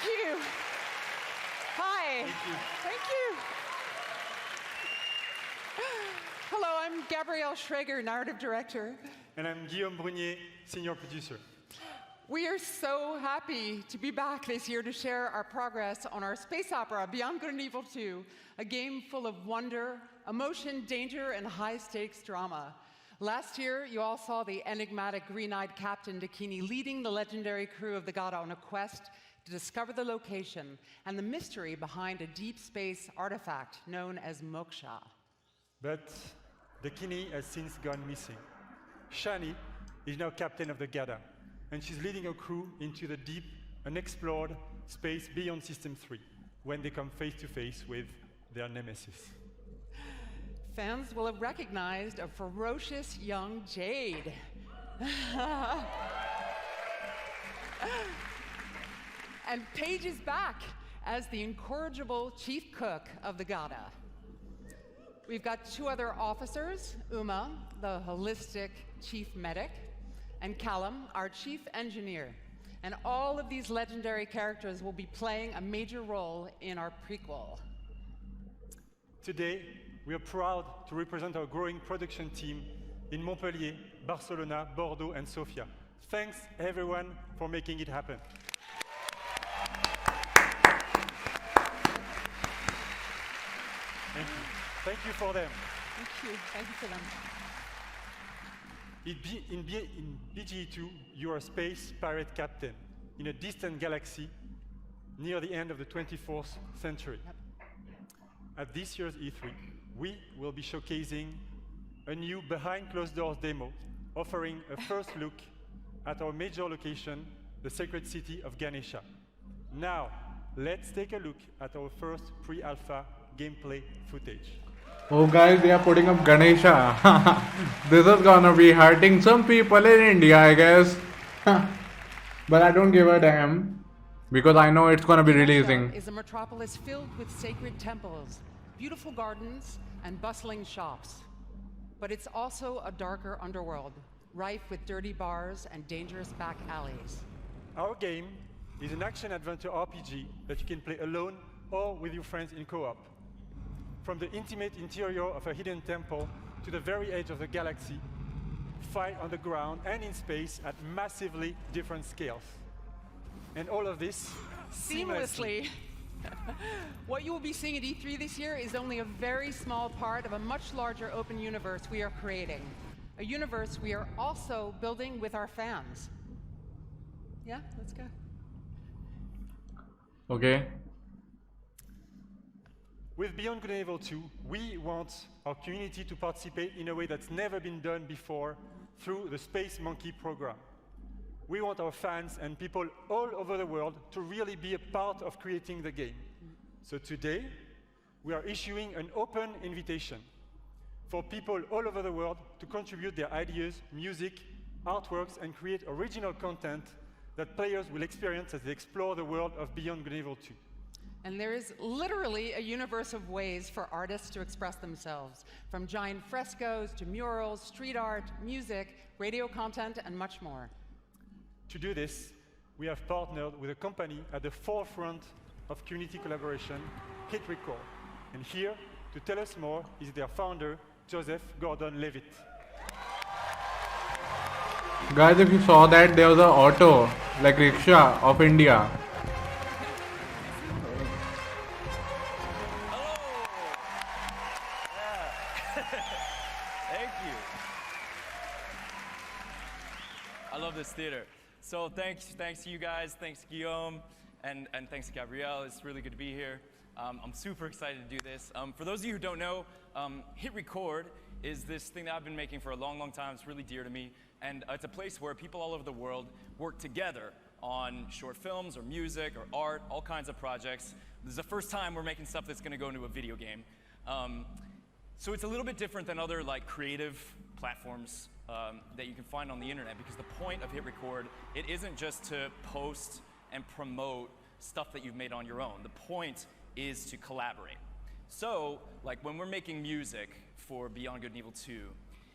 you. Hi. Thank you. Hello, I'm Gabrielle Schrager, narrative director. And I'm Guillaume Brunier, senior producer. We are so happy to be back this year to share our progress on our space opera, Beyond Good and Evil 2, a game full of wonder, emotion, danger, and high-stakes drama. Last year, you all saw the enigmatic green-eyed Captain Dakini leading the legendary crew of the Gada on a quest to discover the location and the mystery behind a deep space artifact known as Moksha. But Dakini has since gone missing. Shani is now captain of the Gada, and she's leading a crew into the deep, unexplored space beyond System 3, when they come face to face with their nemesis. Fans will have recognized a ferocious young Jade. And Paige is back as the incorrigible chief cook of the Gada. We've got two other officers, Uma, the holistic chief medic, and Callum, our chief engineer. And all of these legendary characters will be playing a major role in our prequel. Today, we are proud to represent our growing production team in Montpellier, Barcelona, Bordeaux, and Sofia. Thanks, everyone, for making it happen. Thank you. Thank you for them. Thank you. Thank you for them. In BGE2, you are a space pirate captain in a distant galaxy near the end of the 24th century. Yep. At this year's E3, we will be showcasing a new behind closed doors demo, offering a first look at our major location, the sacred city of Ganesha. Now, let's take a look at our first pre-alpha gameplay footage. Oh guys, they are putting up Ganesha. This is gonna be hurting some people in India, I guess. But I don't give a damn, because I know it's gonna be releasing. Ganesha is a metropolis filled with sacred temples, beautiful gardens, and bustling shops. But it's also a darker underworld, rife with dirty bars and dangerous back alleys. Our game is an action-adventure RPG that you can play alone or with your friends in co-op. From the intimate interior of a hidden temple to the very edge of the galaxy, fight on the ground and in space at massively different scales. And all of this Seamlessly. What you will be seeing at E3 this year is only a very small part of a much larger open universe we are creating. A universe we are also building with our fans. Yeah, let's go. Okay. With Beyond Good and Evil 2, we want our community to participate in a way that's never been done before through the Space Monkey program. We want our fans and people all over the world to really be a part of creating the game. So today, we are issuing an open invitation for people all over the world to contribute their ideas, music, artworks, and create original content that players will experience as they explore the world of Beyond Good and Evil 2. And there is literally a universe of ways for artists to express themselves, from giant frescoes to murals, street art, music, radio content, and much more. To do this, we have partnered with a company at the forefront of community collaboration, Hit Record. And here, to tell us more, is their founder, Joseph Gordon-Levitt. Guys, if you saw that, there was an auto, like rickshaw of India. Thank you. I love this theater. So thanks to you guys, thanks to Guillaume, and thanks to Gabrielle. It's really good to be here. I'm super excited to do this. For those of you who don't know, Hit Record is this thing that I've been making for a long, long time. It's really dear to me. And it's a place where people all over the world work together on short films or music or art, all kinds of projects. This is the first time we're making stuff that's going to go into a video game. So it's a little bit different than other like creative platforms that you can find on the internet, because the point of Hit Record, it isn't just to post and promote stuff that you've made on your own. The point is to collaborate. So, like when we're making music for Beyond Good and Evil 2,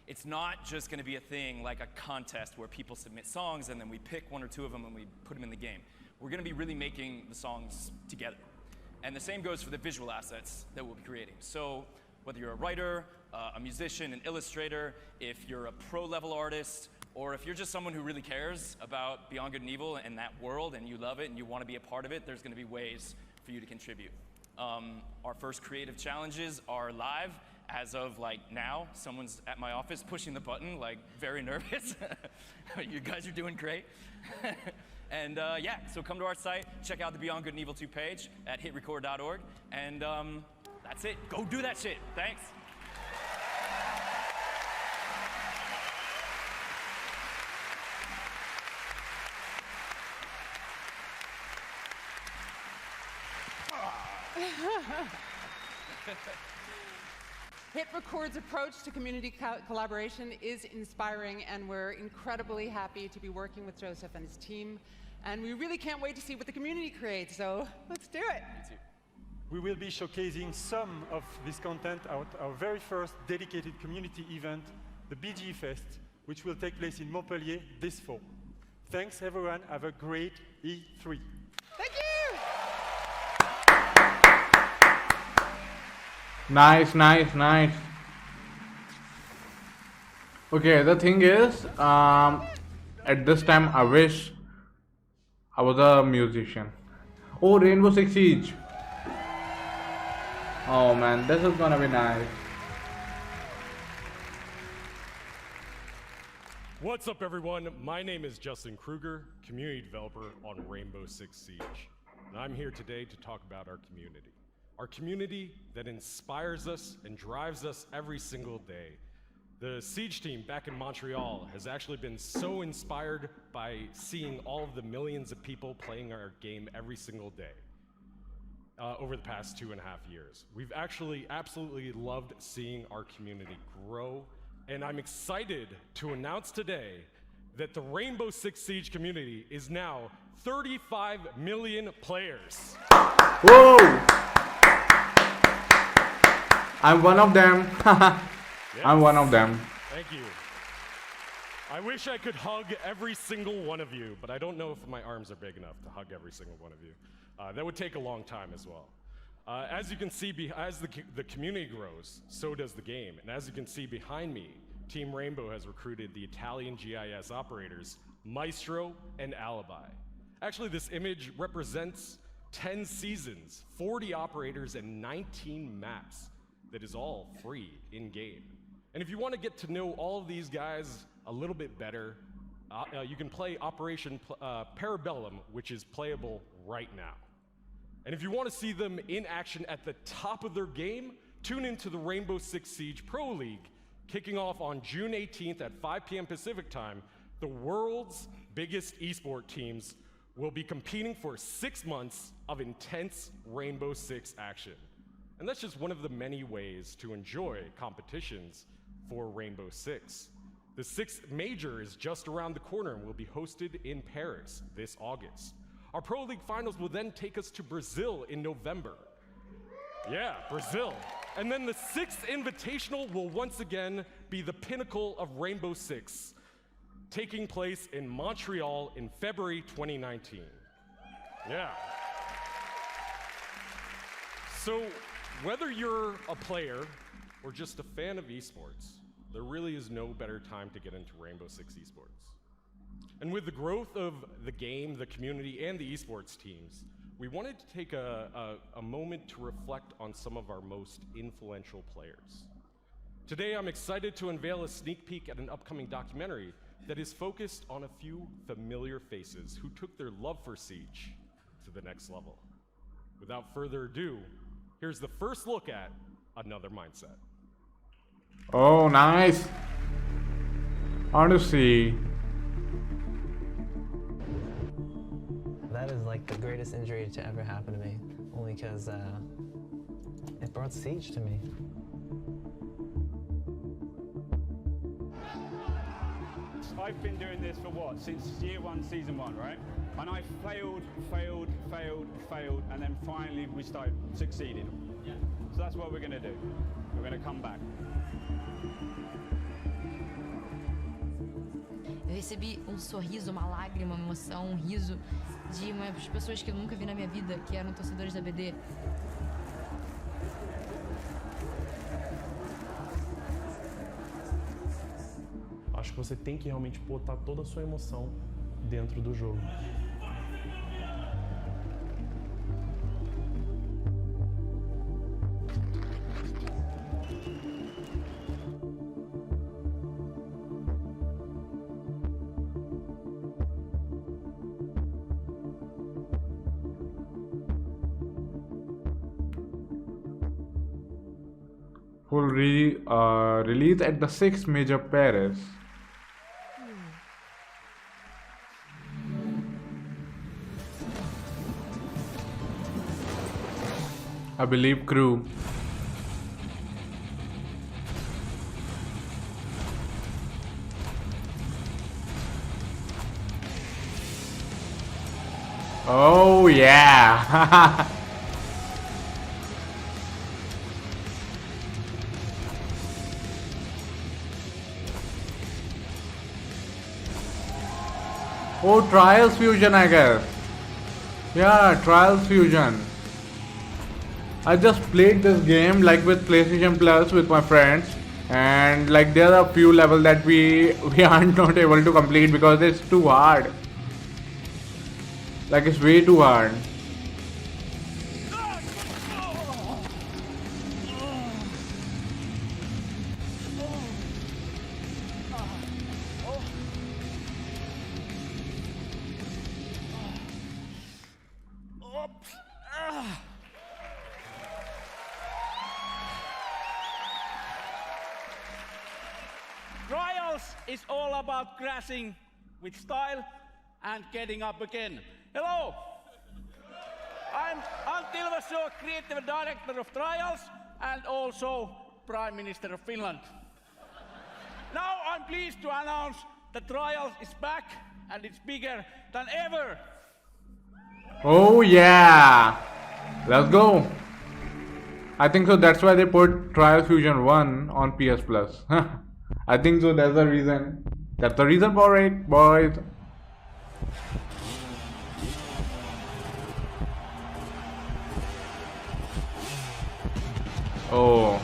it's not just going to be a thing like a contest where people submit songs and then we pick one or two of them and we put them in the game. we're going to be really making the songs together. And the same goes for the visual assets that we'll be creating. So whether you're a writer, a musician, an illustrator, if you're a pro-level artist, or if you're just someone who really cares about Beyond Good and Evil and that world and you love it and you want to be a part of it, there's going to be ways for you to contribute. Our first creative challenges are live. As of like now, someone's at my office pushing the button, like very nervous. You guys are doing great. And yeah, so come to our site, check out the Beyond Good and Evil 2 page at hitrecord.org, and that's it. Go do that shit. Thanks. Hit Record's approach to community collaboration is inspiring, and we're incredibly happy to be working with Joseph and his team. And we really can't wait to see what the community creates, so let's do it. Me too. We will be showcasing some of this content at our very first dedicated community event, the BG Fest, which will take place in Montpellier this fall. Thanks, everyone. Have a great E3. Thank you! Nice, nice, nice. Okay, the thing is, at this time, I wish I was a musician. Oh, Rainbow Six Siege. Oh man, this is gonna be nice. What's up, everyone? My name is Justin Kruger, community developer on Rainbow Six Siege. And I'm here today to talk about our community. Our community that inspires us and drives us every single day. The Siege team back in Montreal has actually been so inspired by seeing all of the millions of people playing our game every single day over the past 2.5 years. We've actually absolutely loved seeing our community grow, and I'm excited to announce today that the Rainbow Six Siege community is now 35 million players. Whoa! I'm one of them. Yes. I'm one of them. Thank you. I wish I could hug every single one of you, but I don't know if my arms are big enough to hug every single one of you. That would take a long time as well. As you can see, as the community grows, so does the game. And as you can see behind me, Team Rainbow has recruited the Italian GIS operators, Maestro and Alibi. Actually, this image represents 10 seasons, 40 operators, and 19 maps that is all free in-game. And if you want to get to know all of these guys a little bit better, you can play Operation Parabellum, which is playable right now. And if you want to see them in action at the top of their game, tune into the Rainbow Six Siege Pro League, kicking off on June 18th at 5 p.m. Pacific time. The world's biggest esport teams will be competing for 6 months of intense Rainbow Six action. And that's just one of the many ways to enjoy competitions for Rainbow Six. The 6th major is just around the corner and will be hosted in Paris this August. Our Pro League finals will then take us to Brazil in November. Yeah, Brazil. And then the 6th Invitational will once again be the pinnacle of Rainbow Six, taking place in Montreal in February 2019. Yeah. So, whether you're a player or just a fan of esports, there really is no better time to get into Rainbow Six esports. And with the growth of the game, the community, and the esports teams, we wanted to take a moment to reflect on some of our most influential players. Today, I'm excited to unveil a sneak peek at an upcoming documentary that is focused on a few familiar faces who took their love for Siege to the next level. Without further ado, here's the first look at Another Mindset. Oh, nice. Odyssey. That is like the greatest injury to ever happen to me, only because it brought Siege to me. I've been doing this for what? Since year 1, season 1, right? And I failed, and then finally we started succeeding. Yeah. So that's what we're going to do. We're going to come back. Eu recebi um sorriso, uma lágrima, uma emoção, um riso de umas pessoas que eu nunca vi na minha vida, que eram torcedores da BD. Acho que você tem que realmente botar toda a sua emoção dentro do jogo. Full release at the 6th major Paris. I believe crew. Oh yeah. Oh, Trials Fusion, I guess. Yeah, Trials Fusion. I just played this game like with PlayStation Plus with my friends, and like there are a few levels that we aren't not able to complete because it's too hard. Like it's way too hard. Trials is all about crashing with style and getting up again. Hello! I'm Antti Ilvasjo, Creative Director of Trials and also Prime Minister of Finland. Now I'm pleased to announce that Trials is back and it's bigger than ever. Oh yeah. Let's go. I think so that's why they put Trials Fusion 1 on PS Plus. I think so, that's the reason. That's the reason for it, boys. Oh.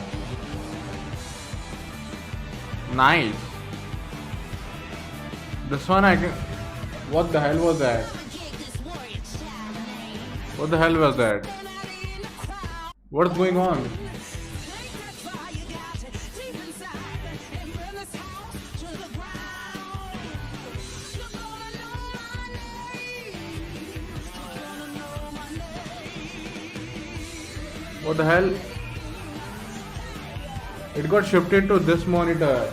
Nice. This one I can... What the hell was that? What the hell was that? What's going on? What the hell? It got shifted to this monitor.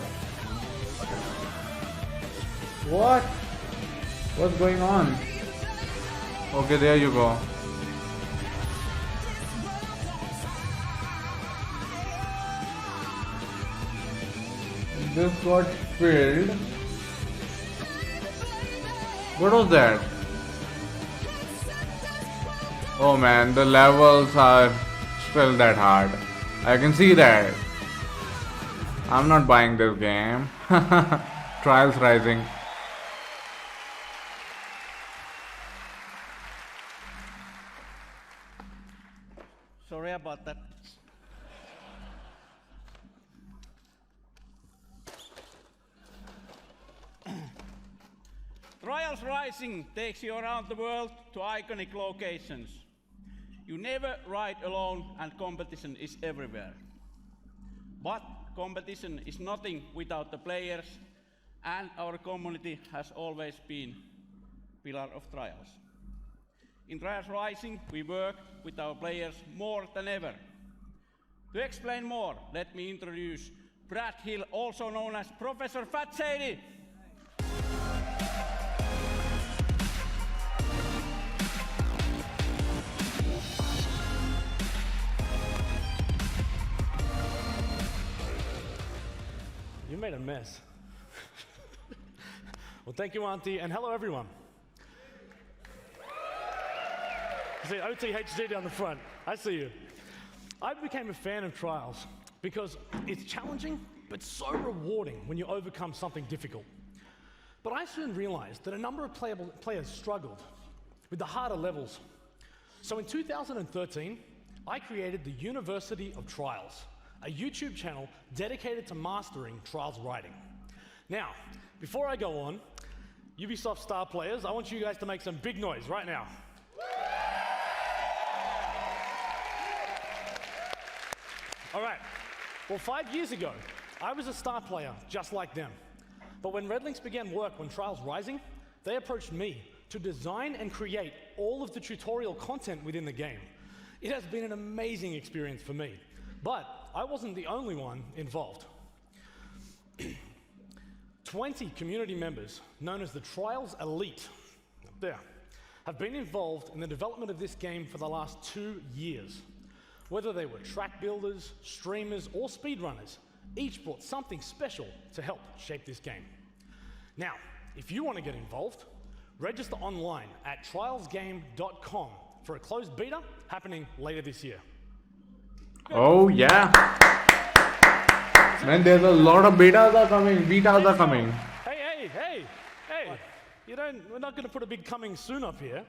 What? What's going on? Okay, there you go. This got filled. What was that? Oh man, the levels are still that hard. I can see that. I'm not buying this game. Trials Rising. Sorry about that. Trials Rising takes you around the world to iconic locations. You never ride alone and competition is everywhere. But competition is nothing without the players, and our community has always been pillar of Trials. In Trials Rising, we work with our players more than ever. To explain more, let me introduce Brad Hill, also known as Professor Fat Shady. You made a mess. Well, thank you, Auntie, and hello, everyone. You see OTHD down the front. I see you. I became a fan of Trials because it's challenging, but so rewarding when you overcome something difficult. But I soon realized that a number of players struggled. with the harder levels. So in 2013, I created the University of Trials, a YouTube channel dedicated to mastering Trials writing. Now, before I go on, Ubisoft star players, I want you guys to make some big noise right now. All right, well, 5 years ago, I was a star player just like them. But when Redlinks began work on Trials Rising, they approached me to design and create all of the tutorial content within the game. It has been an amazing experience for me, but I wasn't the only one involved. 20 community members, known as the Trials Elite, up there, have been involved in the development of this game for the last 2 years. Whether they were track builders, streamers, or speedrunners, each brought something special to help shape this game. Now, if you want to get involved, register online at trialsgame.com for a closed beta happening later this year. Oh yeah. Man, there's a lot of betas are coming. Hey! We're not going to put a big coming soon up here.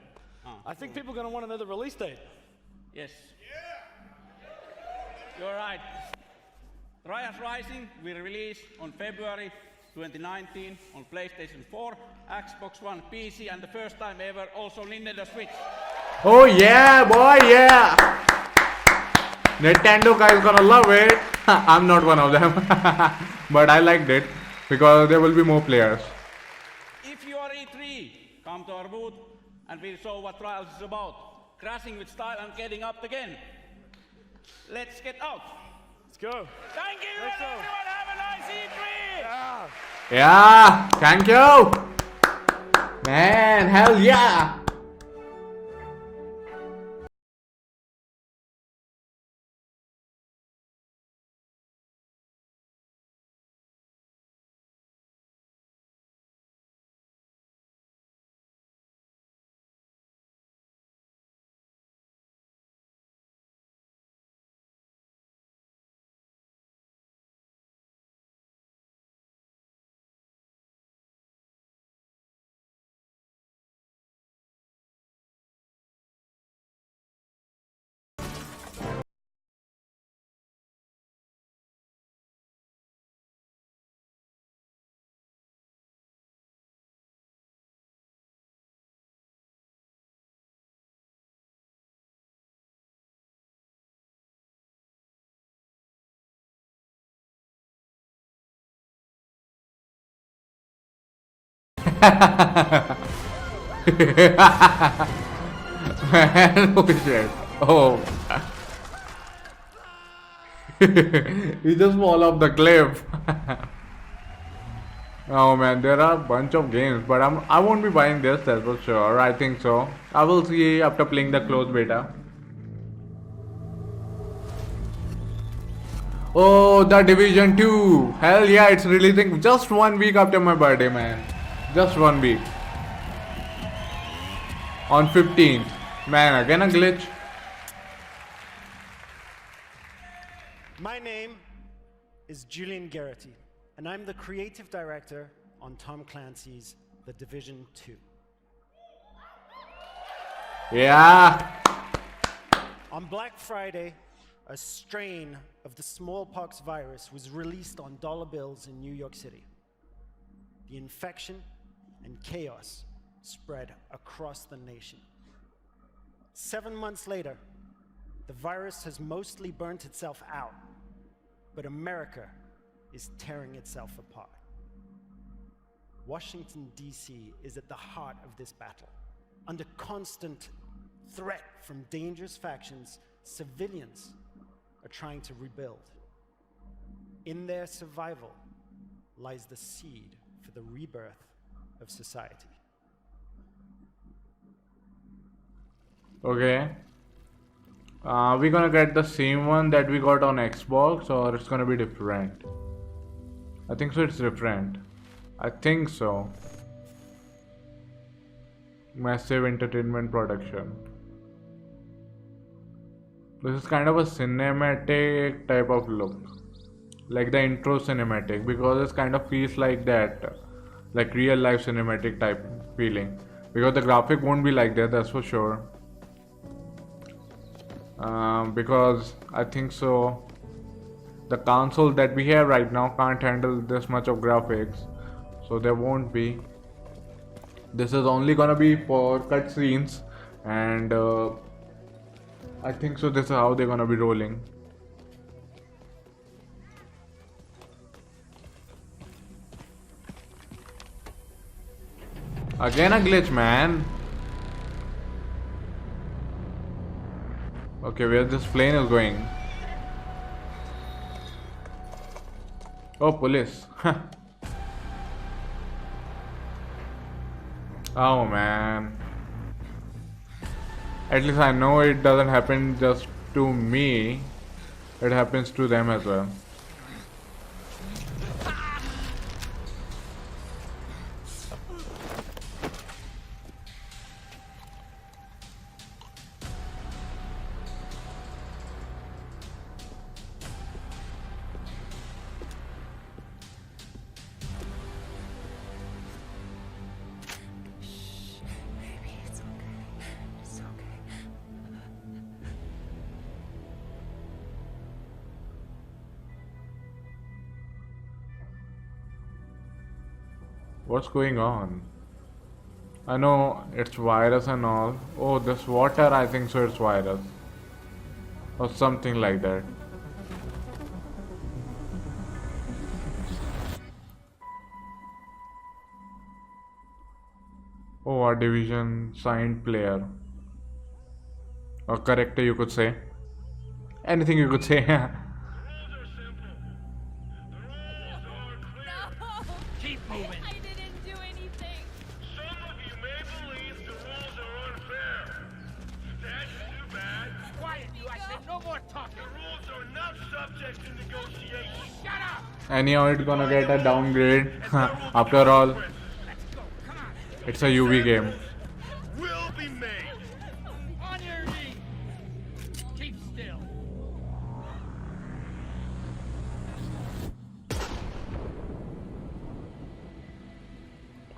I think people are going to want to know the release date. Yes. You're right. Trials Rising will release on February 2019 on PlayStation 4, Xbox One, PC, and the first time ever also Nintendo Switch. Oh yeah, boy, yeah. Nintendo guys gonna love it. I'm not one of them, but I liked it because there will be more players. If you are E3, come to our booth and we'll show what Trials is about. Crashing with style and getting up again. Let's get out. Let's go. Thank you, and everyone have a nice E3. Yeah, thank you. Man, hell yeah. Man, oh shit. Oh. He just fall off the cliff. Oh man, there are a bunch of games, but I won't be buying this, that's for sure. I think so. I will see after playing the closed beta. Oh, the Division 2. Hell yeah, it's releasing just 1 week after my birthday, man. Just 1 week. On 15th. Man, again a glitch. My name is Julian Garrity, and I'm the creative director on Tom Clancy's The Division 2. Yeah. On Black Friday, a strain of the smallpox virus was released on dollar bills in New York City. The infection and chaos spread across the nation. 7 months later, the virus has mostly burnt itself out, but America is tearing itself apart. Washington, D.C. is at the heart of this battle. Under constant threat from dangerous factions, civilians are trying to rebuild. In their survival lies the seed for the rebirth of society. Okay. We gonna get the same one that we got on Xbox, or it's gonna be different? I think so, it's different. I think so. Massive entertainment production. This is kind of a cinematic type of look. Like the intro cinematic, because it kind of feels like that. Like real life cinematic type feeling. because the graphic won't be like that, that's for sure. Because I think so the console that we have right now can't handle this much of graphics, so there won't be. This is only gonna be for cutscenes, and I think so this is how they're gonna be rolling. Again a glitch, man. Okay, where this plane is going? Oh, police. Oh man. At least I know it doesn't happen just to me. It happens to them as well. What's going on? I know it's virus and all. Oh, this water, I think so it's virus. Or something like that. Oh, a division signed player. Or character, you could say. Anything you could say. Keep moving. I didn't do anything. Some of you may believe the rules are unfair. That's too bad. Quiet, you. I said no more talking. The rules are not subject to negotiation. Shut up. Anyhow, it's gonna get a downgrade. After all, it's a UV game. Will be made. On your knees. Keep still.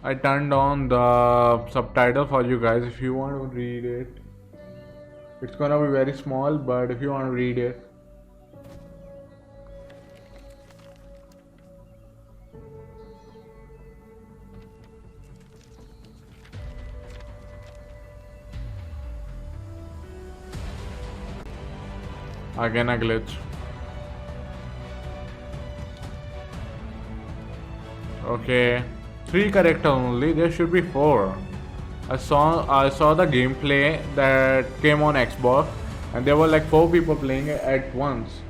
I turned on the subtitle for you guys if you want to read it. It's gonna be very small, but if you want to read it. Again a glitch. Okay, 3 characters only. There should be 4. I saw the gameplay that came on Xbox, and there were like 4 people playing it at once.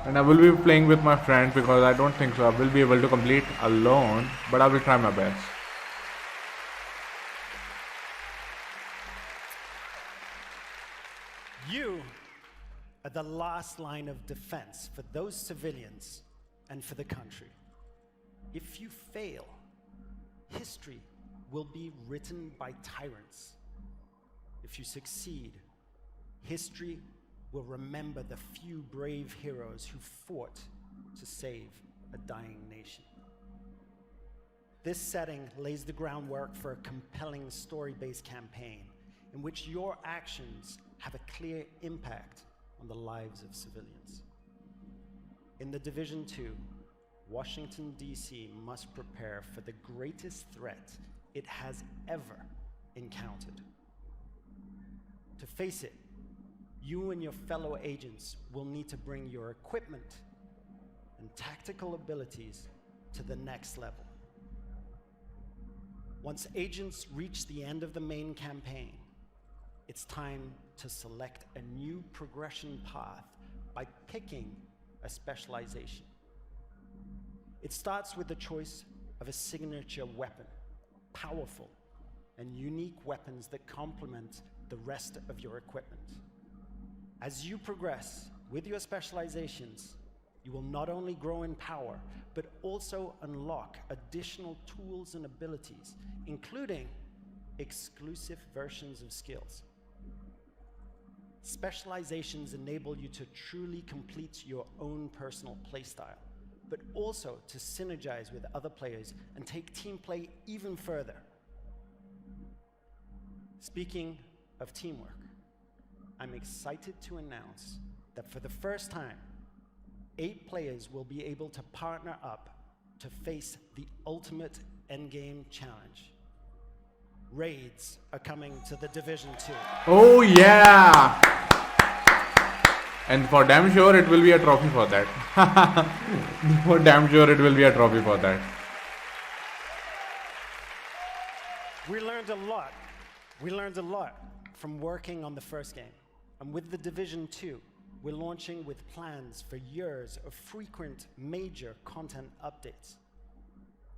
And I will be playing with my friend because I don't think so I will be able to complete alone, but I will try my best. You are the last line of defense for those civilians and for the country. If you fail, history will be written by tyrants. If you succeed, history will remember the few brave heroes who fought to save a dying nation. This setting lays the groundwork for a compelling story-based campaign in which your actions have a clear impact on the lives of civilians. In The Division 2, Washington, D.C. must prepare for the greatest threat it has ever encountered. To face it, you and your fellow agents will need to bring your equipment and tactical abilities to the next level. Once agents reach the end of the main campaign, it's time to select a new progression path by picking a specialization. It starts with the choice of a signature weapon, powerful and unique weapons that complement the rest of your equipment. As you progress with your specializations, you will not only grow in power, but also unlock additional tools and abilities, including exclusive versions of skills. Specializations enable you to truly complete your own personal playstyle, but also to synergize with other players and take team play even further. Speaking of teamwork, I'm excited to announce that for the first time, 8 players will be able to partner up to face the ultimate endgame challenge. Raids are coming to the Division 2. Oh yeah! And for damn sure it will be a trophy for that. For damn sure it will be a trophy for that. We learned a lot. We learned a lot from working on the first game. And with the Division 2, we're launching with plans for years of frequent major content updates.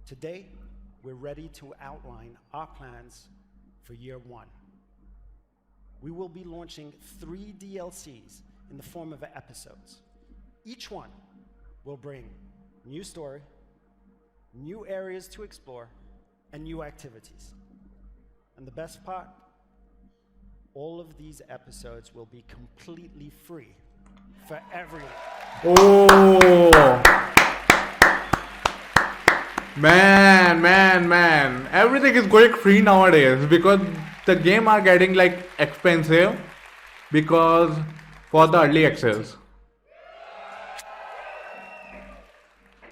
Today, we're ready to outline our plans for year 1. We will be launching 3 DLCs in the form of episodes. Each one will bring new story, new areas to explore, and new activities. And the best part, all of these episodes will be completely free for everyone. Oh! Man. Everything is going free nowadays because the game are getting like expensive because for the early access.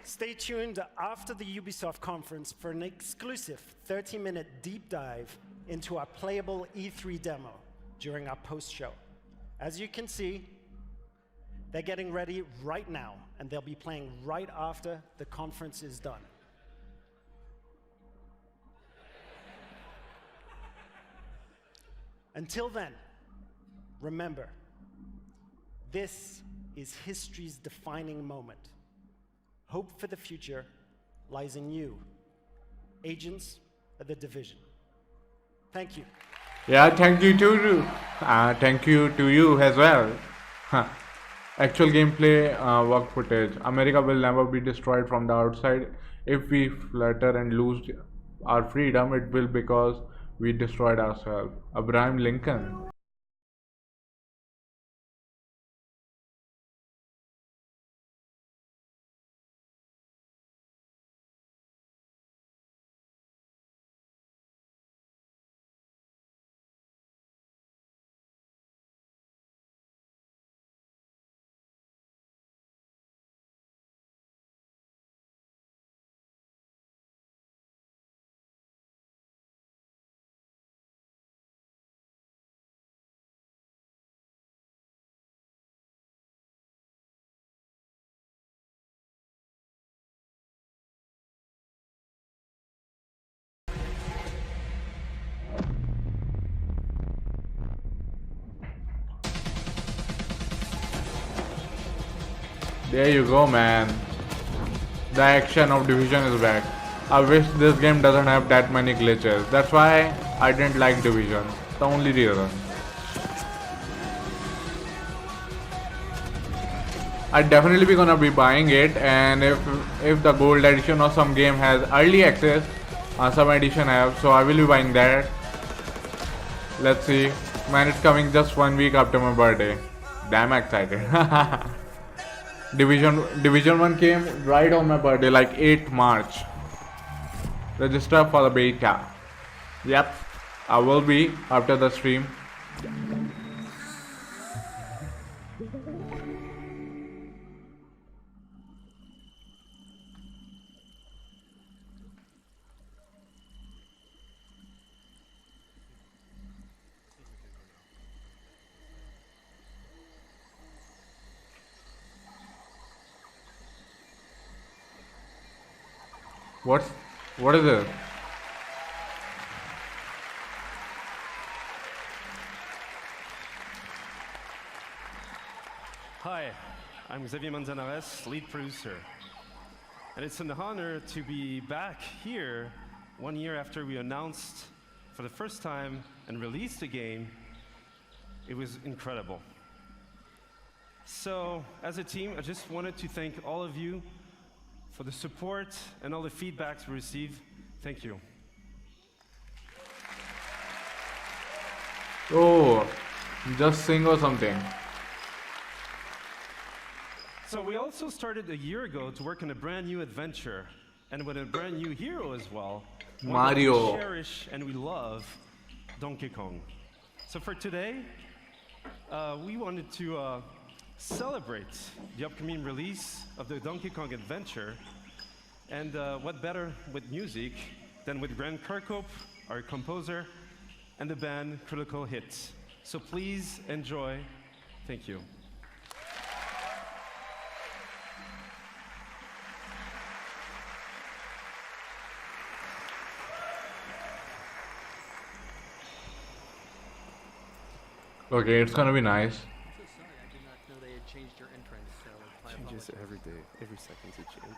Stay tuned after the Ubisoft conference for an exclusive 30-minute deep dive into our playable E3 demo during our post-show. As you can see, they're getting ready right now, and they'll be playing right after the conference is done. Until then, remember, this is history's defining moment. Hope for the future lies in you, agents of the Division. Thank you. Yeah, thank you to thank you to you as well. Actual gameplay, work footage. America will never be destroyed from the outside. If we flutter and lose our freedom, it will because we destroyed ourselves. Abraham Lincoln. There you go, man. The action of Division is back. I wish this game doesn't have that many glitches. That's why I didn't like Division. The only reason. I'd definitely be gonna be buying it, and if the gold edition or some game has early access, some edition have, so I will be buying that. Let's see. Man, it's coming just 1 week after my birthday. Damn excited. Division 1 came right on my birthday, like 8th March. Register for the beta. Yep, I will be after the stream. What is it? Hi, I'm Xavier Manzanares, lead producer. And it's an honor to be back here 1 year after we announced for the first time and released the game. It was incredible. So, as a team, I just wanted to thank all of you for the support and all the feedbacks we received. Thank you. Oh, just sing or something. So we also started a year ago to work on a brand new adventure, and with a brand new hero as well. One that Mario. we cherish and we love. Donkey Kong. So for today, we wanted to celebrate the upcoming release of the Donkey Kong Adventure. And what better with music than with Grant Kirkhope, our composer, and the band Critical Hits. So please enjoy. Thank you. Okay, it's gonna be nice. I'm so sorry, I did not know they had changed your entrance, so I Changes apologize. every day, every second it changes.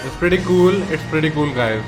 It's pretty cool. It's pretty cool, guys.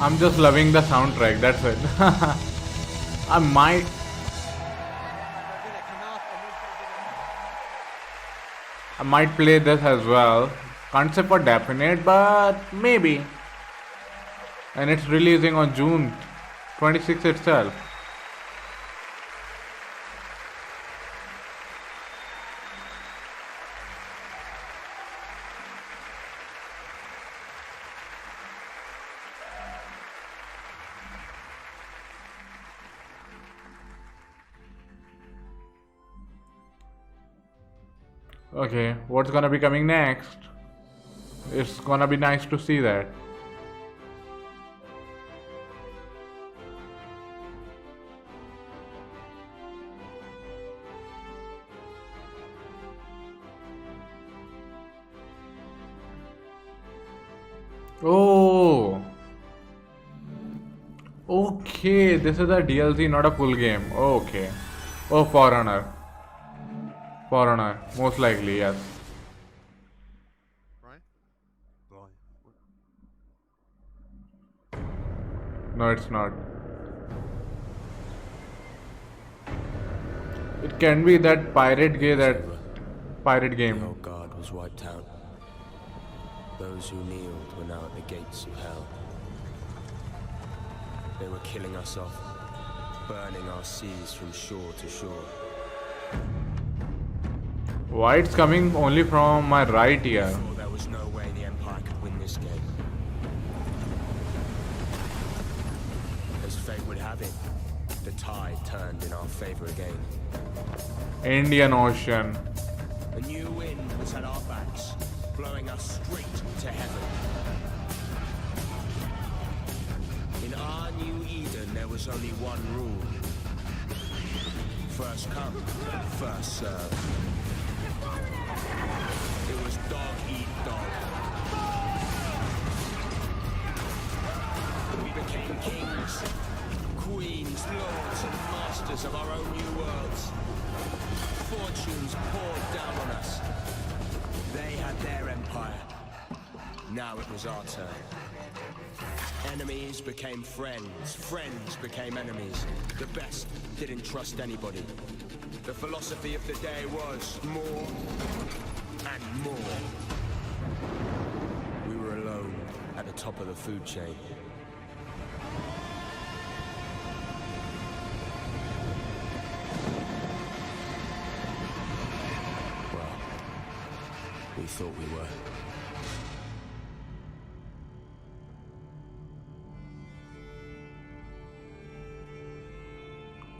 I'm just loving the soundtrack, that's it. I might play this as well. Can't say for definite, but maybe. And it's releasing on June 26th itself. Okay, what's gonna be coming next? It's gonna be nice to see that. Oh, okay, this is a DLC, not a full game. Okay. Oh, Forerunner. Forerunner, most likely, yes. No, it's not. It can be that pirate game. The old guard was wiped out. Those who kneeled were now at the gates of hell. They were killing us off, burning our seas from shore to shore. Why it's coming only from my right here? There was no way the Empire could win this game. As fate would have it, the tide turned in our favor again. Indian Ocean. A new wind was at our backs, blowing us straight to heaven. In our new Eden, there was only one rule. First come, first serve. It was dog eat dog. We became kings, queens, lords, and masters of our own new worlds. Fortunes poured down on us. They had their empire. Now it was our turn. Enemies became friends. Friends became enemies. The best didn't trust anybody. The philosophy of the day was more and more. We were alone at the top of the food chain. Well, we thought we were.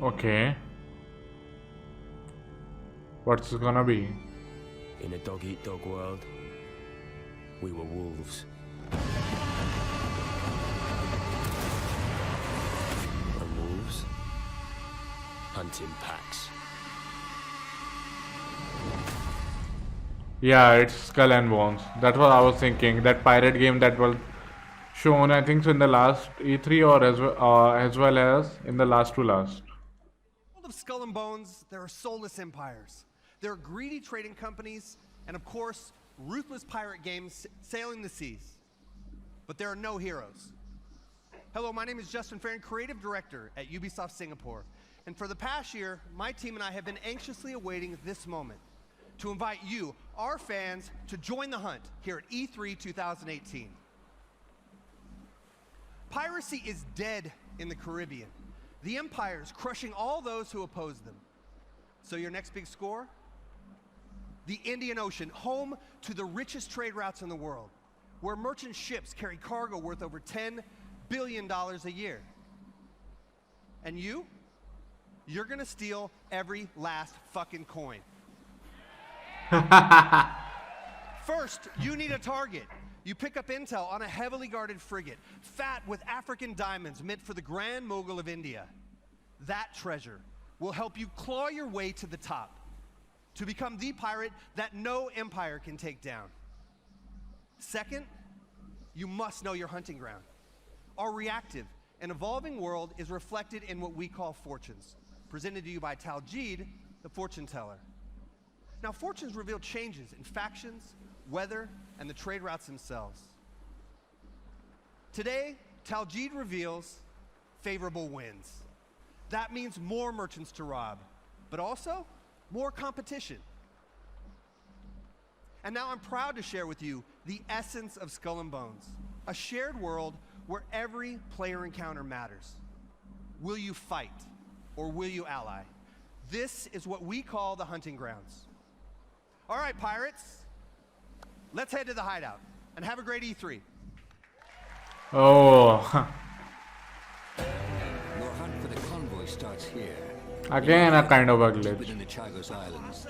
Okay. What's it gonna be? In a dog-eat-dog world, we were wolves. And wolves hunt in packs. Yeah, it's Skull and Bones. That's what I was thinking. That pirate game that was shown, I think, so in the last E3 or as well as in the last to last. Of Skull and Bones, there are soulless empires. There are greedy trading companies, and of course, ruthless pirate games sailing the seas. But there are no heroes. Hello, my name is Justin Farron, Creative Director at Ubisoft Singapore. And for the past year, my team and I have been anxiously awaiting this moment to invite you, our fans, to join the hunt here at E3 2018. Piracy is dead in the Caribbean. The empires crushing all those who oppose them. So your next big score? The Indian Ocean, home to the richest trade routes in the world, where merchant ships carry cargo worth over $10 billion a year. And you're gonna steal every last fucking coin. First, you need a target. You pick up intel on a heavily guarded frigate, fat with African diamonds meant for the Grand Mogul of India. That treasure will help you claw your way to the top, to become the pirate that no empire can take down. Second, you must know your hunting ground. Our reactive and evolving world is reflected in what we call fortunes, presented to you by Taljid, the fortune teller. Now, fortunes reveal changes in factions, weather, and the trade routes themselves. Today, Taljid reveals favorable winds. That means more merchants to rob, but also more competition. And now I'm proud to share with you the essence of Skull and Bones, a shared world where every player encounter matters. Will you fight or will you ally? This is what we call the hunting grounds. All right, pirates, let's head to the hideout and have a great E3. Oh. Your hunt for the convoy starts here. Again, a kind of a glitch. Within the Chagos Islands.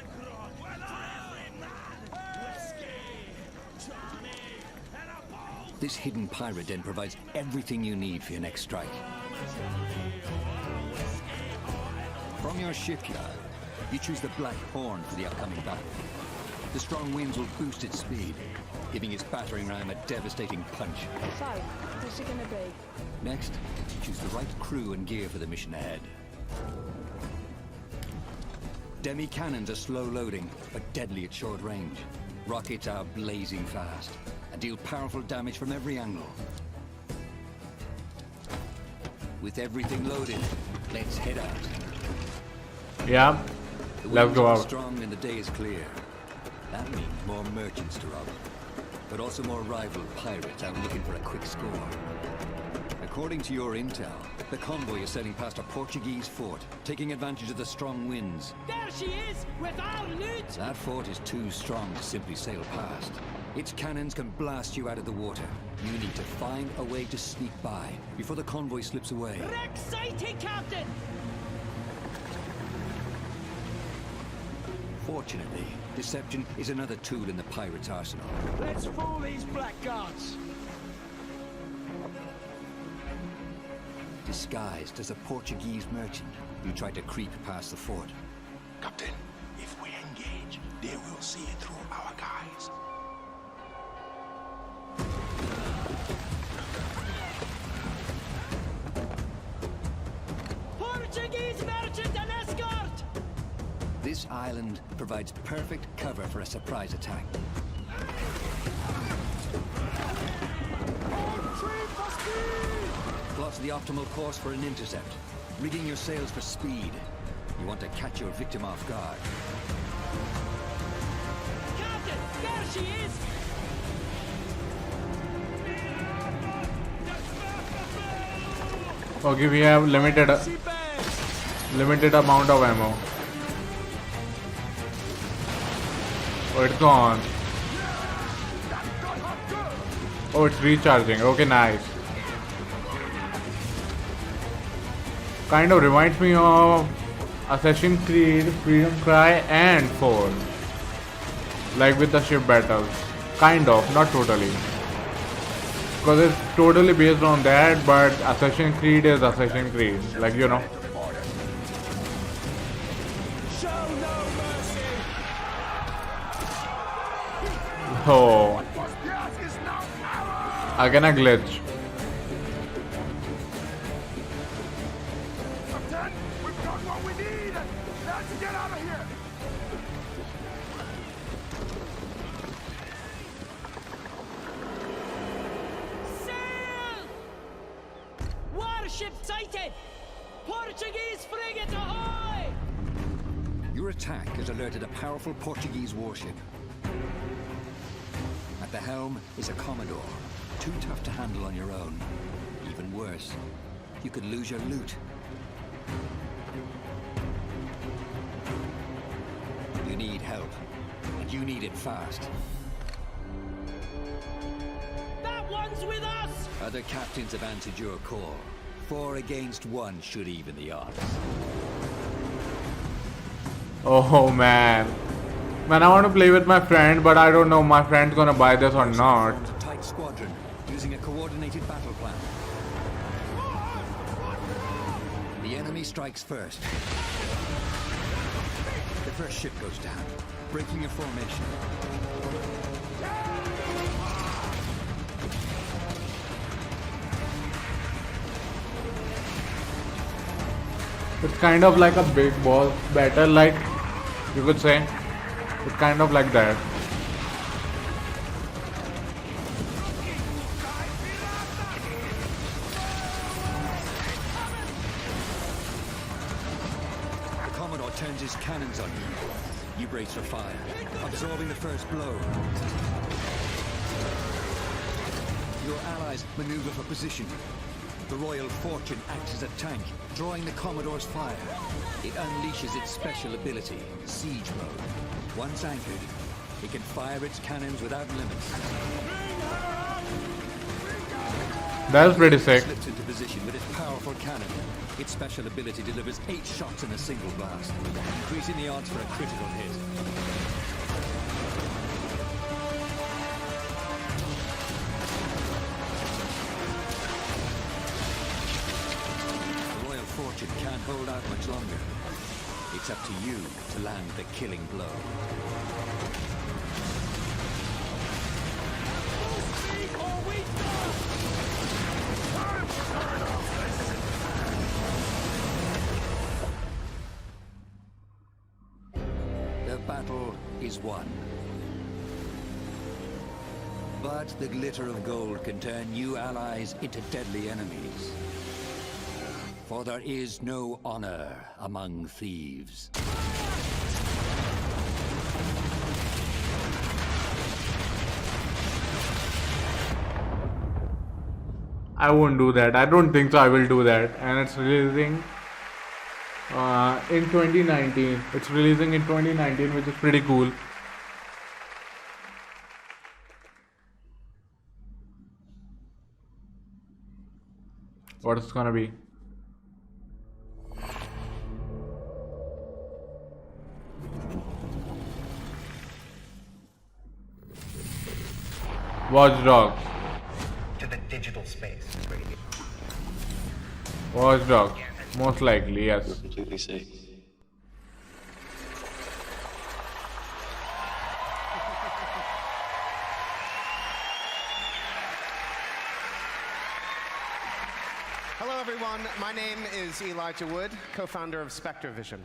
This hidden pirate den provides everything you need for your next strike. From your shipyard, you choose the Black Horn for the upcoming battle. The strong winds will boost its speed, giving its battering ram a devastating punch. So, what's it gonna be? Next, choose the right crew and gear for the mission ahead. Demi-cannons are slow-loading, but deadly at short range. Rockets are blazing fast, and deal powerful damage from every angle. With everything loaded, let's head out. Yeah, The let's winds go are out. strong and the day is clear. That means more merchants to rob, but also more rival pirates out looking for a quick score. According to your intel, the convoy is sailing past a Portuguese fort, taking advantage of the strong winds. There she is, with our loot! That fort is too strong to simply sail past. Its cannons can blast you out of the water. You need to find a way to sneak by before the convoy slips away. Wreck sighted, Captain! Fortunately, deception is another tool in the pirates' arsenal. Let's fool these blackguards! Disguised as a Portuguese merchant, you try to creep past the fort. Captain, if we engage, they will see it through our guys. Portuguese merchant and escort! This island provides perfect cover for a surprise attack. Plots the optimal course for an intercept. Rigging your sails for speed. You want to catch your victim off guard. Captain, there she is! Okay, we have limited amount of ammo. Oh, it's gone. Oh, it's recharging. Okay, nice. Kind of reminds me of Assassin's Creed, Freedom Cry, and 4. Like with the ship battles. Kind of, not totally. Because it's totally based on that, but Assassin's Creed is Assassin's Creed. Like, you know. Oh. Again a glitch. Captain, we've got what we need! Let's get out of here! Sail! Warship sighted! Portuguese frigate ahoy! Your attack has alerted a powerful Portuguese warship. At the helm is a Commodore, too tough to handle on your own. Even worse, you could lose your loot. You need help, and you need it fast. That one's with us! Other captains have answered your call. 4 against 1 should even the odds. Oh man. Man, I want to play with my friend, but I don't know my friend's gonna buy this or not. Tight squadron, using a coordinated battle plan. The enemy strikes first. The first ship goes down, breaking your formation. It's kind of like a big boss battle, like you could say. It's kind of like that. The Commodore turns his cannons on you. You brace for fire, absorbing the first blow. Your allies maneuver for position. The Royal Fortune acts as a tank, drawing the Commodore's fire. It unleashes its special ability, Siege Mode. Once anchored, it can fire its cannons without limits. That's pretty sick. Slips into position with its powerful cannon. Its special ability delivers 8 shots in a single blast, increasing the odds for a critical hit. The Royal Fortune can't hold out much longer. It's up to you to land the killing blow. The battle is won. But the glitter of gold can turn new allies into deadly enemies. For there is no honor among thieves. I won't do that. I don't think so I will do that. And it's releasing in 2019. It's releasing in 2019, which is pretty cool. What it's gonna be? Watch Dogs. To the digital space. Watch Dogs. Most likely, yes. You're completely safe. Hello, everyone. My name is Elijah Wood, co-founder of SpectreVision.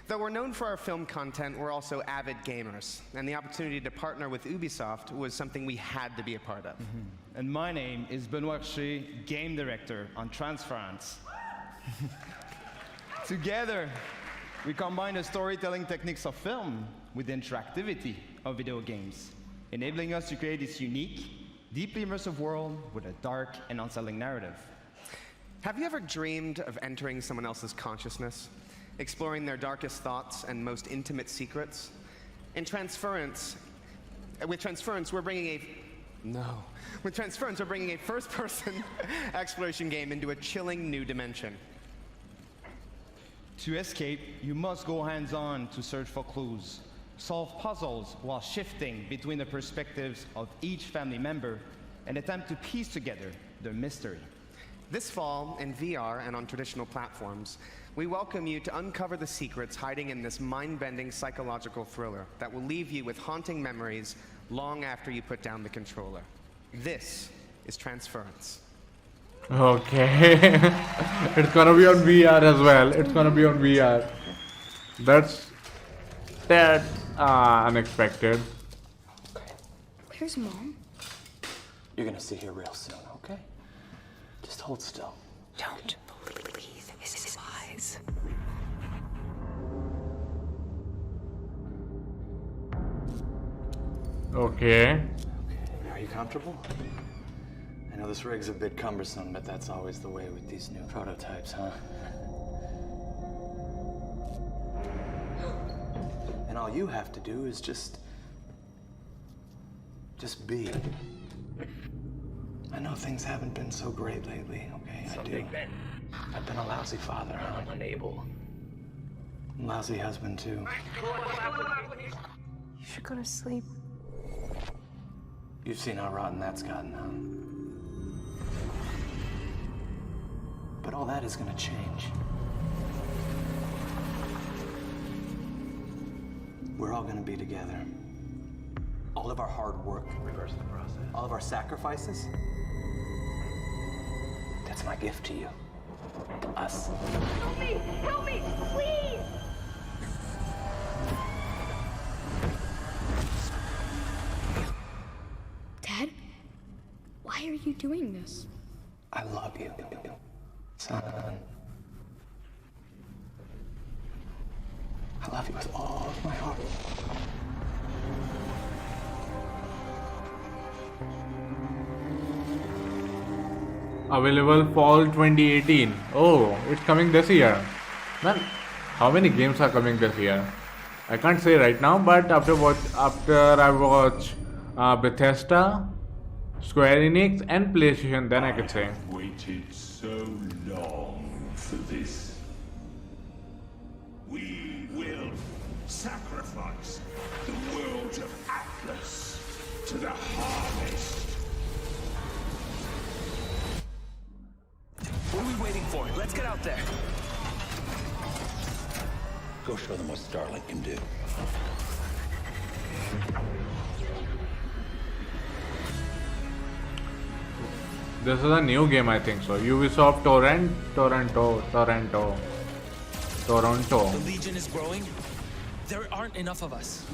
Though we're known for our film content, we're also avid gamers, and the opportunity to partner with Ubisoft was something we had to be a part of. And my name is Benoit Richer, game director on Transference. Together, we combine the storytelling techniques of film with the interactivity of video games, enabling us to create this unique, deeply immersive world with a dark and unsettling narrative. Have you ever dreamed of entering someone else's consciousness? Exploring their darkest thoughts and most intimate secrets? With Transference, we're bringing a first-person exploration game into a chilling new dimension. To escape, you must go hands-on to search for clues, solve puzzles while shifting between the perspectives of each family member, and attempt to piece together the mystery. This fall, in VR and on traditional platforms, we welcome you to uncover the secrets hiding in this mind-bending psychological thriller that will leave you with haunting memories long after you put down the controller. This is Transference. Okay. It's gonna be on VR as well. It's gonna be on VR. That's unexpected. Where's Mom? You're gonna see her real soon, okay? Just hold still. Don't believe his lies. Okay. Are you comfortable? I know this rig's a bit cumbersome, but that's always the way with these new prototypes, huh? And all you have to do is just be. I know things haven't been so great lately, okay? I do. I've been a lousy father, huh? Unable. Lousy husband, too. You should go to sleep. You've seen how rotten that's gotten, huh? But all that is gonna change. We're all gonna be together. All of our hard work, reverse the process. All of our sacrifices, that's my gift to you. To us. Help me! Help me! Please! Dad? Why are you doing this? I love you, son. I love you with all of my heart. Available fall 2018. Oh, it's coming this year. Man, how many games are coming this year? I can't say right now, but after I watch Bethesda, Square Enix, and PlayStation, then I could say. I've waited so long for this. We will sacrifice the world of Atlas to the harvest. What are we waiting for? Let's get out there. Go show them what Starlink can do. This is a new game, I think so. Ubisoft Toronto. The Legion is growing. There aren't enough of us.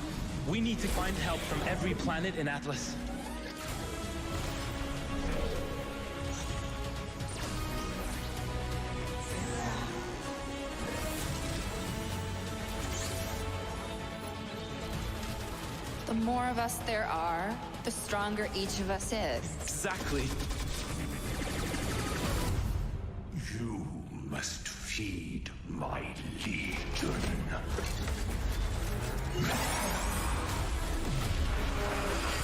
We need to find help from every planet in Atlas. The more of us there are, the stronger each of us is. Exactly. You must feed my legion.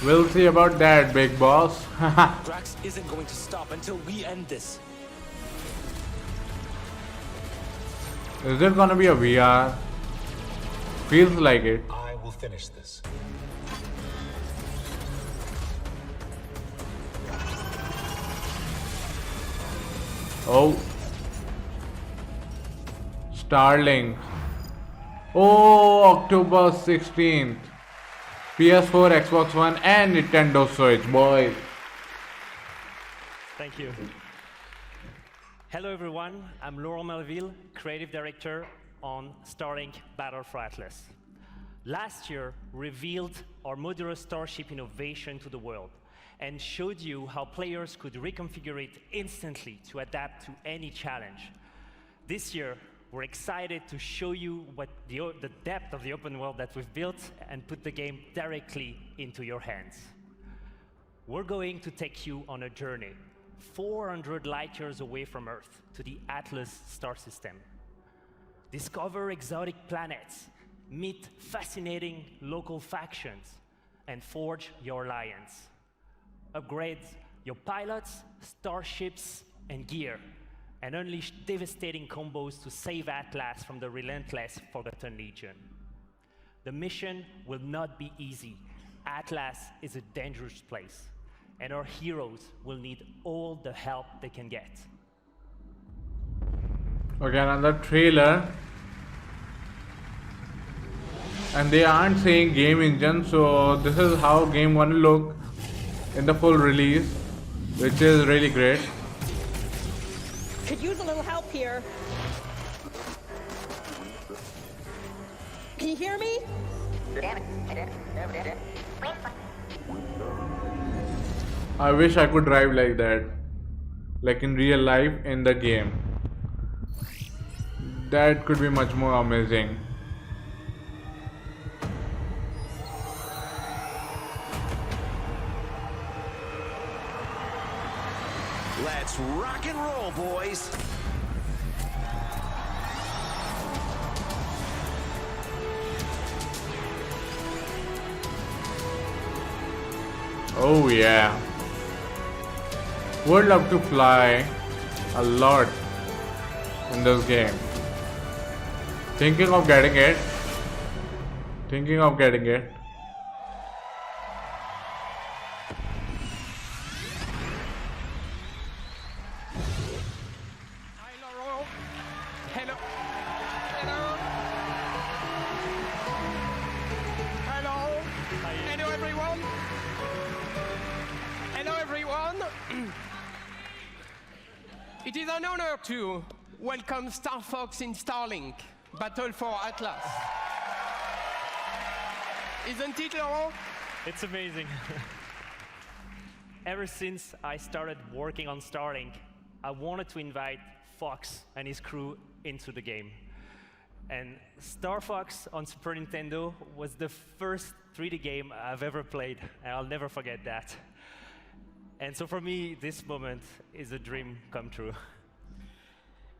We'll see about that, big boss. Drax isn't going to stop until we end this. Is there gonna be a VR? Feels like it. I will finish this. Oh. Starlink. Oh, October 16th. PS4, Xbox One, and Nintendo Switch, boy. Thank you. Hello everyone, I'm Laurent Melville, Creative Director on Starlink Battle for Atlas. Last year, revealed our modular starship innovation to the world and showed you how players could reconfigure it instantly to adapt to any challenge. This year, we're excited to show you what the depth of the open world that we've built and put the game directly into your hands. We're going to take you on a journey 400 light years away from Earth to the Atlas star system. Discover exotic planets, meet fascinating local factions, and forge your alliance. Upgrade your pilots, starships, and gear, and unleash devastating combos to save Atlas from the relentless Forgotten Legion. The mission will not be easy. Atlas is a dangerous place, and our heroes will need all the help they can get. Okay, another trailer. And they aren't saying game engine, so this is how game gonna look in the full release, which is really great. Could use a little help here. Can you hear me? I wish I could drive like that, like in real life in the game. That could be much more amazing. Let's rock and roll, boys. Oh yeah. Would love to fly a lot in this game. Thinking of getting it. It is an honor to welcome Star Fox in Starlink, Battle for Atlas. Isn't it, Laurent? It's amazing. Ever since I started working on Starlink, I wanted to invite Fox and his crew into the game. And Star Fox on Super Nintendo was the first 3D game I've ever played, and I'll never forget that. And so for me, this moment is a dream come true.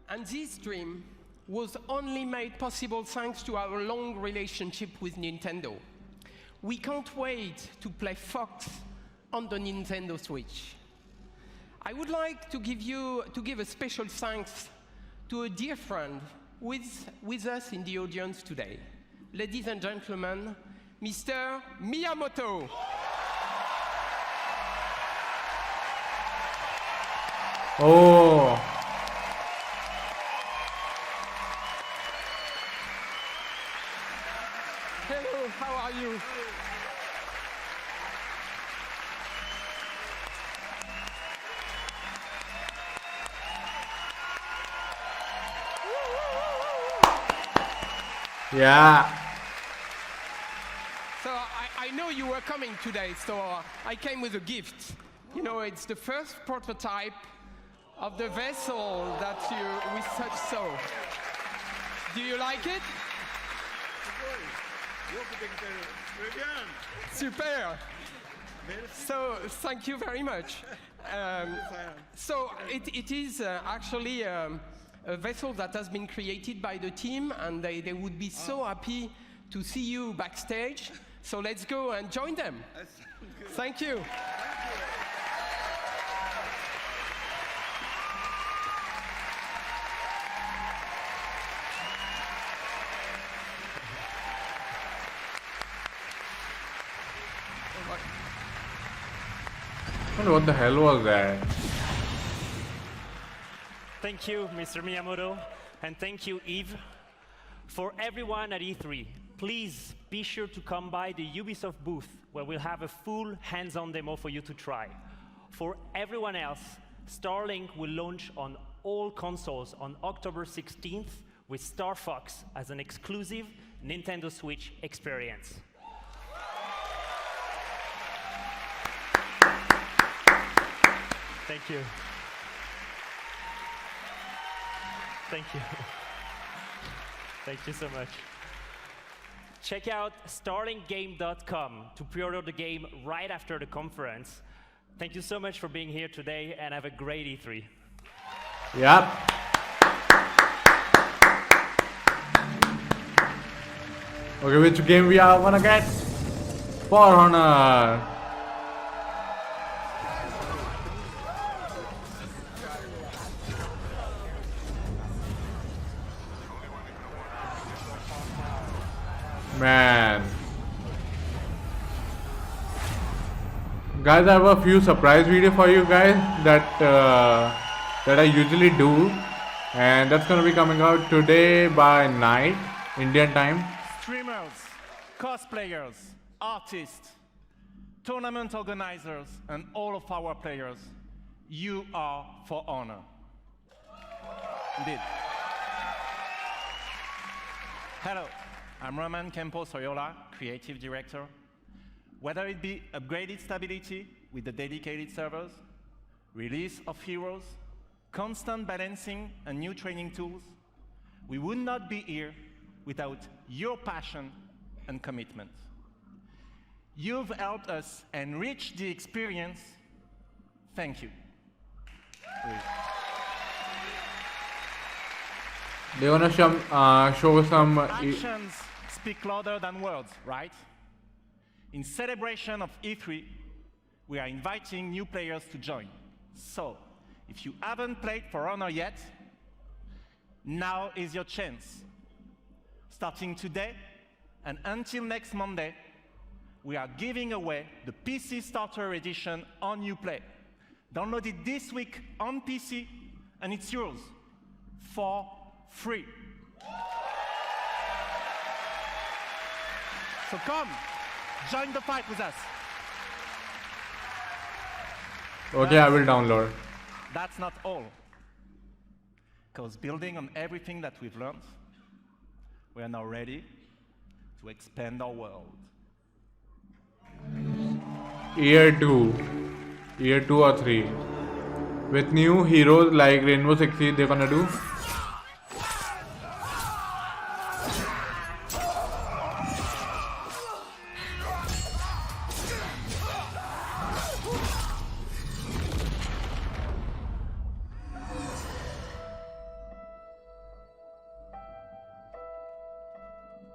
And this dream was only made possible thanks to our long relationship with Nintendo. We can't wait to play Fox on the Nintendo Switch. I would like to give a special thanks to a dear friend with us in the audience today. Ladies and gentlemen, Mr. Miyamoto. Oh. Hello, how are you? Yeah. So I know you were coming today, so I came with a gift. You know, it's the first prototype of the vessel that we such saw. Do you like it? Super. So thank you very much. So it is actually a vessel that has been created by the team, and they would be so happy to see you backstage. So let's go and join them. Thank you. What the hell was that? Thank you, Mr. Miyamoto, and thank you, Yves. For everyone at E3, please be sure to come by the Ubisoft booth, where we'll have a full hands-on demo for you to try. For everyone else, Starlink will launch on all consoles on October 16th with Star Fox as an exclusive Nintendo Switch experience. Thank you. Thank you. Thank you so much. Check out starlinkgame.com to pre-order the game right after the conference. Thank you so much for being here today, and have a great E3. Yep. Okay, which game we are gonna get? For Honor. Man. Guys, I have a few surprise video for you guys that I usually do, and that's gonna be coming out today by night, Indian time. Streamers, cosplayers, artists, tournament organizers, and all of our players, you are for honor. Indeed. Hello, I'm Roman Campos-Oyola, Creative Director. Whether it be upgraded stability with the dedicated servers, release of heroes, constant balancing and new training tools, we would not be here without your passion and commitment. You've helped us enrich the experience. Thank you. They wanna show some. Actions speak louder than words, right? In celebration of E3, we are inviting new players to join. So, if you haven't played For Honor yet, now is your chance. Starting today and until next Monday, we are giving away the PC Starter Edition on Uplay. Download it this week on PC, and it's yours for free. So come, join the fight with us. Okay, I will download. That's not all. Because building on everything that we've learned, we are now ready to expand our world. Year 2 or 3. With new heroes like Rainbow Six Siege, they're gonna do.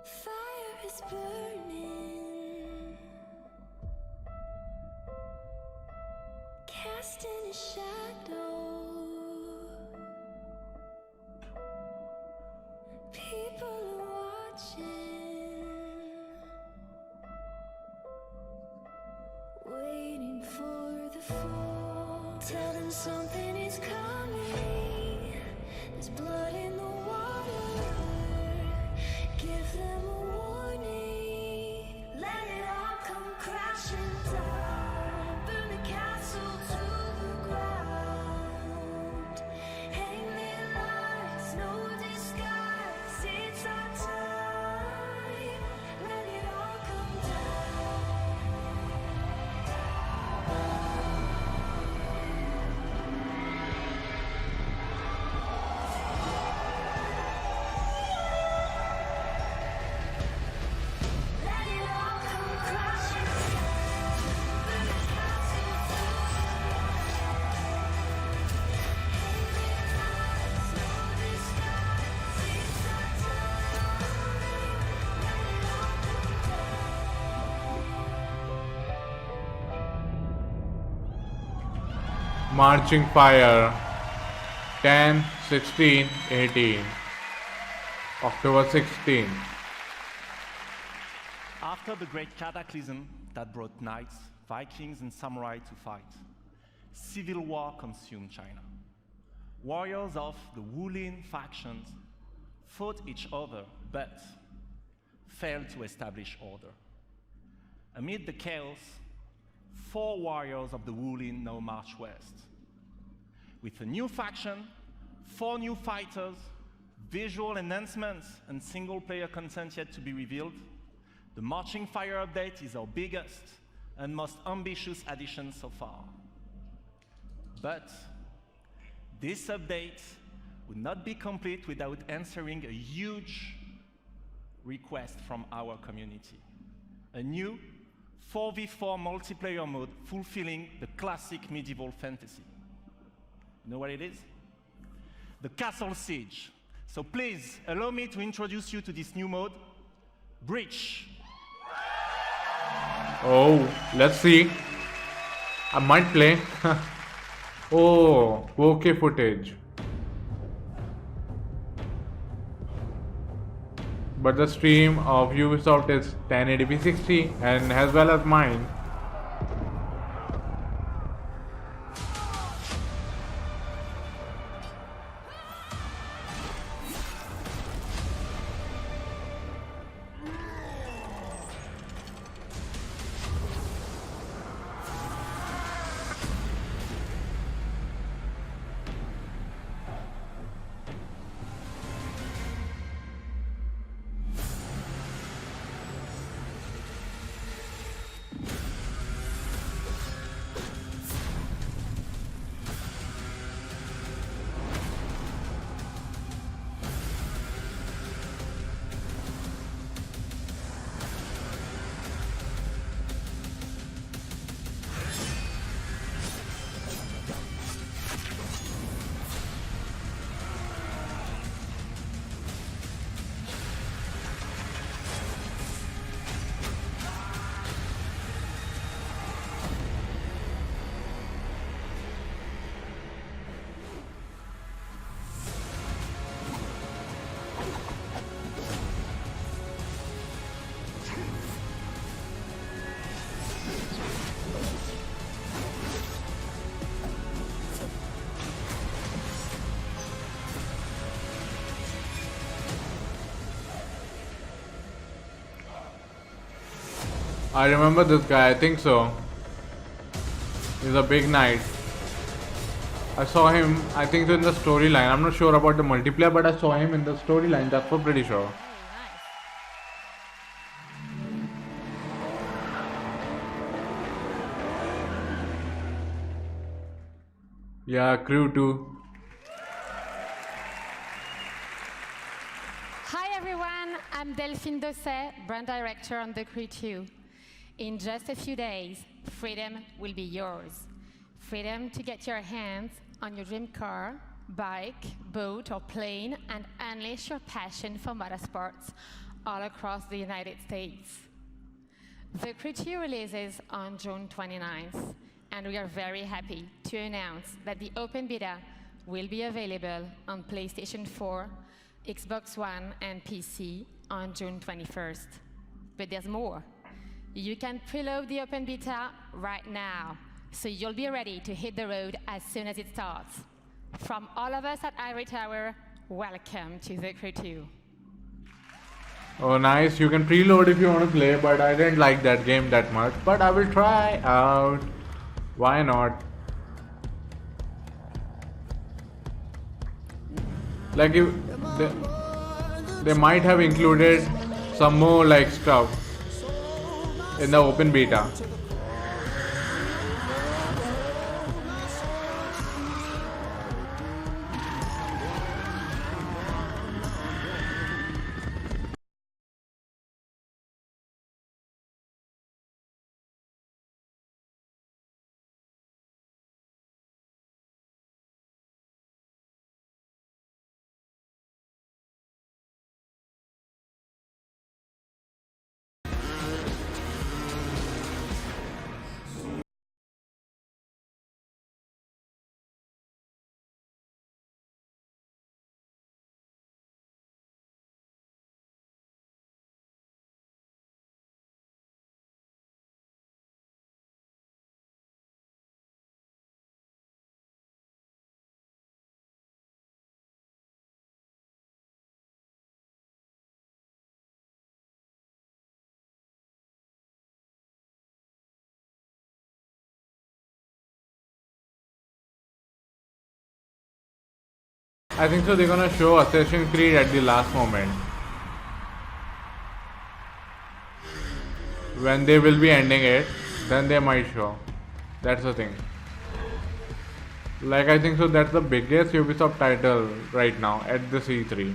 Fire is burning, casting a shadow. People are watching, waiting for the fall. Tell them something is coming. There's blood in the water. Give them a warning. Let it all come crashing down. Burn the castle to the ground. Hang their lives, no disguise. It's our time. Let it all come Marching Fire. 10, 16, 18. October 16. After the great cataclysm that brought knights, Vikings, and samurai to fight, civil war consumed China. Warriors of the Wulin factions fought each other, but failed to establish order. Amid the chaos, 4 warriors of the Wulin now march west. With a new faction, 4 new fighters, visual enhancements, and single-player content yet to be revealed, the Marching Fire update is our biggest and most ambitious addition so far. But this update would not be complete without answering a huge request from our community. A new 4v4 multiplayer mode fulfilling the classic medieval fantasy. You know what it is? The Castle Siege. So please, allow me to introduce you to this new mode, Breach. Oh, let's see. I might play. Oh, 4K footage. But the stream of Ubisoft is 1080p 60 and as well as mine. I remember this guy, I think so. He's a big knight. I saw him, I think in the storyline. I'm not sure about the multiplayer, but I saw him in the storyline, that's for pretty sure. Yeah, crew too. Hi everyone, I'm Delphine Dosset, brand director on The Crew 2. In just a few days, freedom will be yours. Freedom to get your hands on your dream car, bike, boat, or plane and unleash your passion for motorsports all across the United States. The Crew 2 releases on June 29th, and we are very happy to announce that the open beta will be available on PlayStation 4, Xbox One, and PC on June 21st. But there's more. You can preload the open beta right now, so you'll be ready to hit the road as soon as it starts. From all of us at Ivory Tower, welcome to The Crew 2. Oh nice, you can preload if you want to play, but I didn't like that game that much. But I will try out. Why not? Like if they might have included some more like stuff in the open beta. I think so they're gonna show Assassin's Creed at the last moment. When they will be ending it, then they might show. That's the thing. Like I think so that's the biggest Ubisoft title right now at the E3.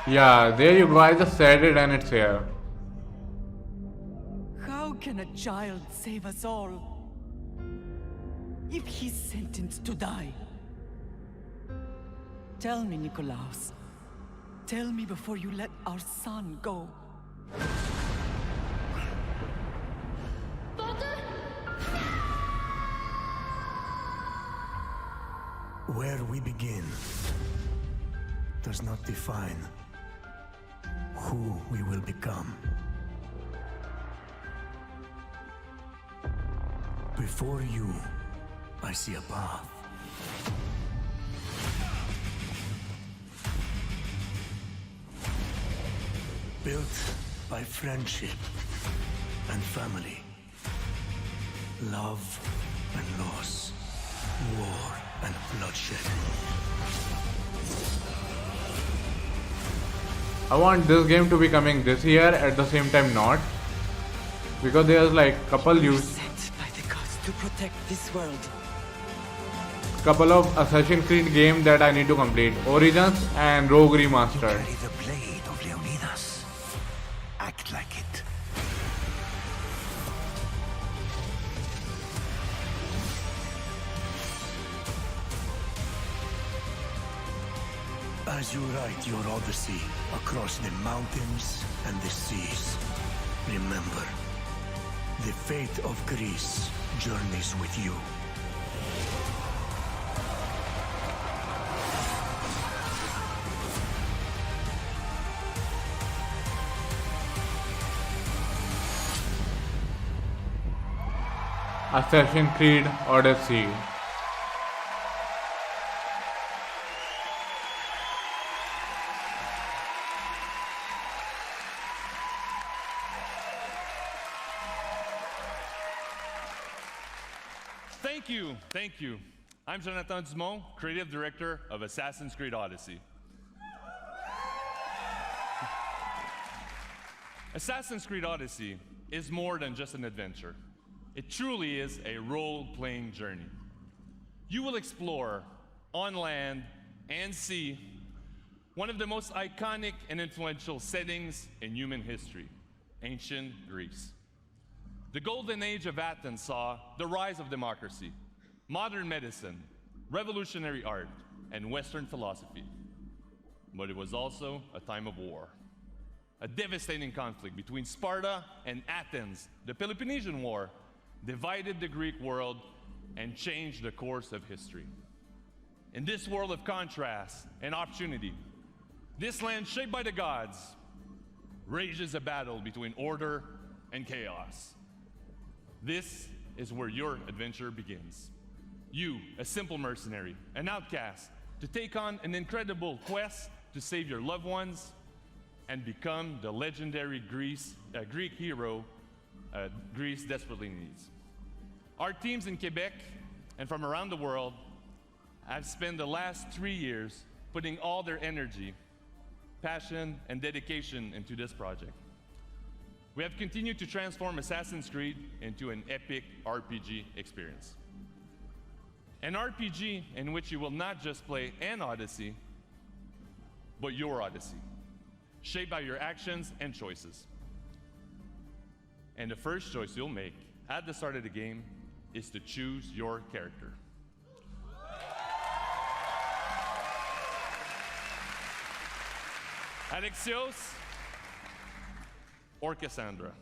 Yeah, there you go. I just said it and it's here. How can a child save us all if he's sentenced to die? Tell me, Nikolaos. Tell me before you let our son go. Where we begin does not define who we will become. Before you, I see a path. Built by friendship and family, love and loss, war and bloodshed. I want this game to be coming this year, at the same time not, because there's like couple To protect this world. couple of Assassin's Creed games that I need to complete: Origins and Rogue Remastered. Carry the blade of Leonidas. Act like it. As you write your Odyssey across the mountains and the seas, remember, the fate of Greece journeys with you. Assassin's Creed Odyssey. Thank you. I'm Jonathan Dumont, Creative Director of Assassin's Creed Odyssey. Assassin's Creed Odyssey is more than just an adventure. It truly is a role-playing journey. You will explore, on land and sea, one of the most iconic and influential settings in human history, ancient Greece. The golden age of Athens saw the rise of democracy, modern medicine, revolutionary art, and Western philosophy. But it was also a time of war. A devastating conflict between Sparta and Athens, the Peloponnesian War, divided the Greek world and changed the course of history. In this world of contrast and opportunity, this land shaped by the gods rages a battle between order and chaos. This is where your adventure begins. You, a simple mercenary, an outcast, to take on an incredible quest to save your loved ones and become the legendary Greek hero Greece desperately needs. Our teams in Quebec and from around the world have spent the last 3 years putting all their energy, passion, and dedication into this project. We have continued to transform Assassin's Creed into an epic RPG experience. An RPG in which you will not just play an Odyssey, but your Odyssey, shaped by your actions and choices. And the first choice you'll make at the start of the game is to choose your character. Alexios or Cassandra?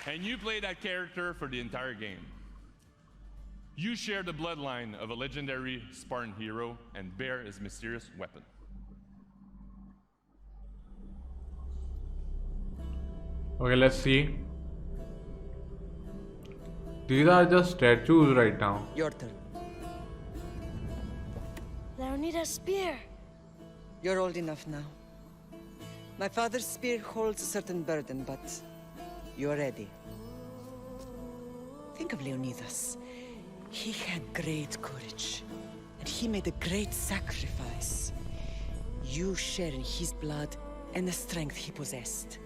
And you play that character for the entire game. You share the bloodline of a legendary Spartan hero and bear his mysterious weapon. Okay, let's see. These are just statues right now. Your turn. need a spear. You're old enough now. My father's spear holds a certain burden, but you're ready. Think of Leonidas. He had great courage, and he made a great sacrifice. You share in his blood and the strength he possessed.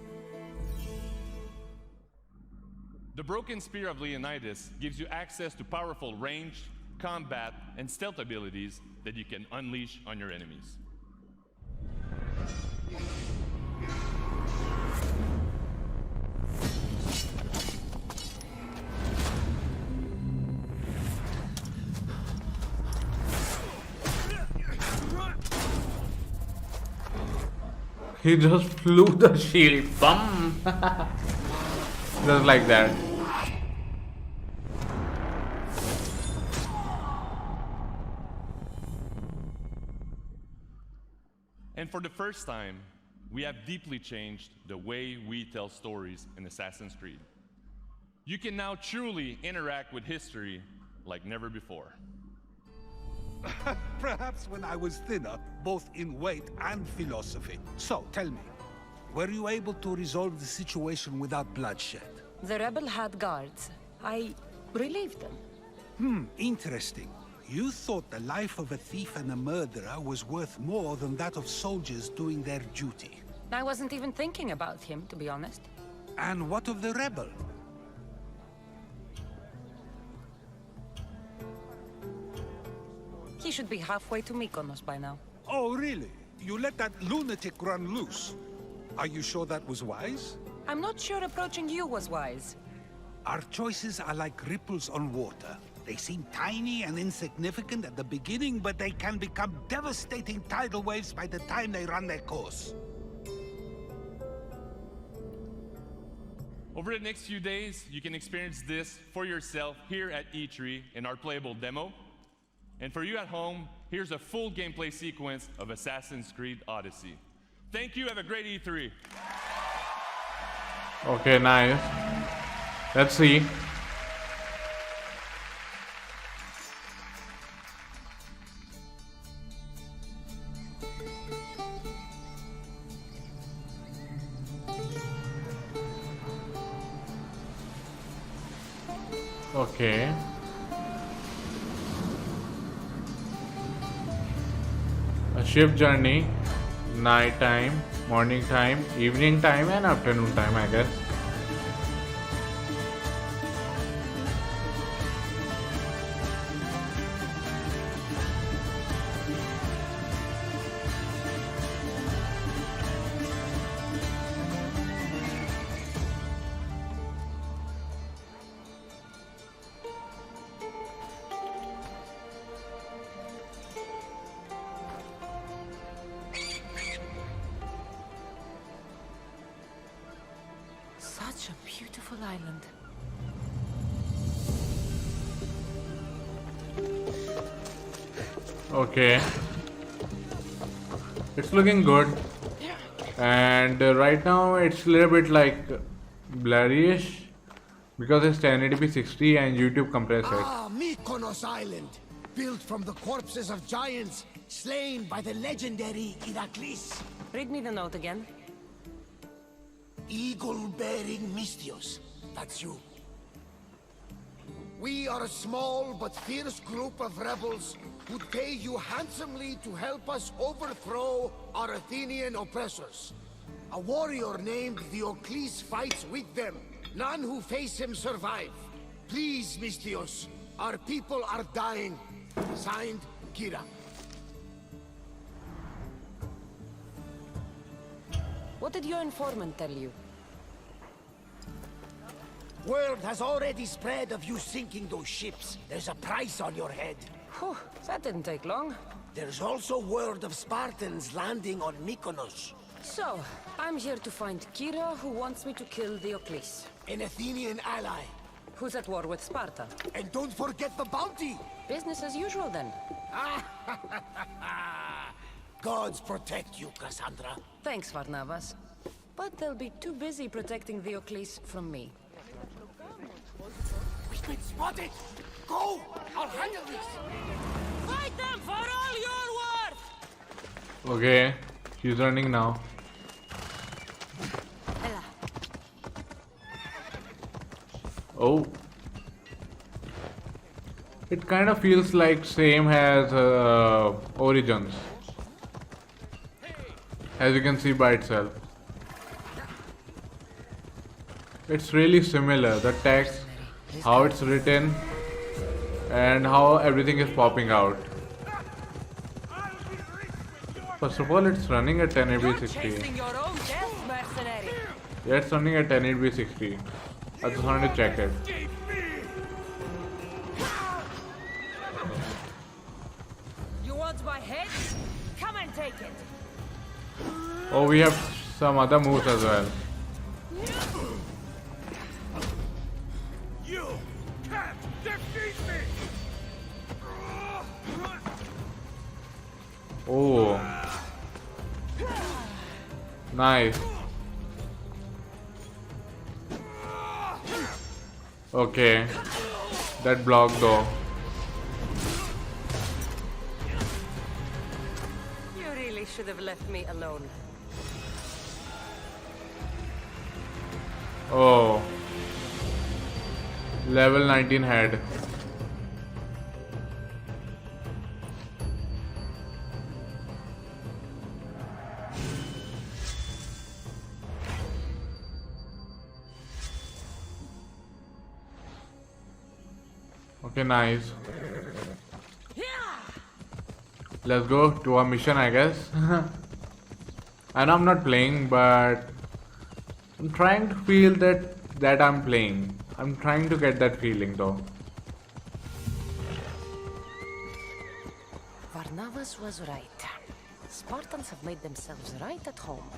The broken spear of Leonidas gives you access to powerful range, combat, and stealth abilities that you can unleash on your enemies. He just flew the shield. Bum! Just like that. And for the first time, we have deeply changed the way we tell stories in Assassin's Creed. You can now truly interact with history like never before. Perhaps when I was thinner, both in weight and philosophy. So, tell me, were you able to resolve the situation without bloodshed? The rebel had guards. I relieved them. Interesting. You thought the life of a thief and a murderer was worth more than that of soldiers doing their duty. I wasn't even thinking about him, to be honest. And what of the rebel? He should be halfway to Mykonos by now. Oh, really? You let that lunatic run loose? Are you sure that was wise? I'm not sure approaching you was wise. Our choices are like ripples on water. They seem tiny and insignificant at the beginning, but they can become devastating tidal waves by the time they run their course. Over the next few days, you can experience this for yourself here at E3 in our playable demo. And for you at home, here's a full gameplay sequence of Assassin's Creed Odyssey. Thank you, have a great E3. Okay, nice. Let's see. Okay. A ship journey, night time, morning time, evening time, and afternoon time, I guess. Such a beautiful island. Okay. It's looking good. And right now it's a little bit like blurry-ish because it's 1080p 60 and YouTube compressed it. Ah, Mykonos Island, built from the corpses of giants slain by the legendary Iraklis. Read me the note again. Eagle-bearing Mystios, that's you. We are a small but fierce group of rebels who'd pay you handsomely to help us overthrow our Athenian oppressors. A warrior named Diocles fights with them. None who face him survive. Please, Mystios, our people are dying. Signed, Kira. What did your informant tell you? Word has already spread of you sinking those ships. There's a price on your head. Whew, that didn't take long. There's also word of Spartans landing on Mykonos. So, I'm here to find Kira, who wants me to kill Diocles. An Athenian ally. Who's at war with Sparta. And don't forget the bounty! Business as usual, then. Gods protect you, Cassandra. Thanks, Varnavas. But they'll be too busy protecting Diocles from me. We've been spotted! Go! I'll handle this! Fight them for all you're worth! Okay, she's running now. Oh. It kind of feels like same as Origins. As you can see by itself. It's really similar. The text, how it's written, and how everything is popping out. First of all, it's running at 1080p 60. Yeah, it's running at 1080p 60. I just wanted to check it. You want my head? Come and take it. Oh, we have some other moves as well. You can't defeat me! Oh. Nice. Okay. That block though. You really should have left me alone. Oh. Level 19 head. Okay, nice. Let's go to our mission, I guess. And I'm not playing, but I'm trying to feel that I'm playing. I'm trying to get that feeling though. Varnavas was right. Spartans have made themselves right at home.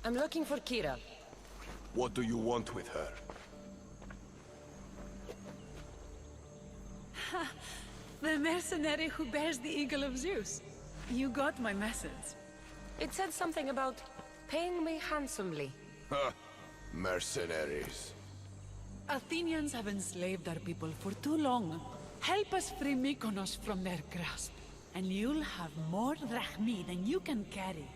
I'm looking for Kira. What do you want with her? The mercenary who bears the eagle of Zeus. You got my message. It said something about paying me handsomely. Huh. Mercenaries. Athenians have enslaved our people for too long. Help us free Mykonos from their grasp, and you'll have more drachmi than you can carry.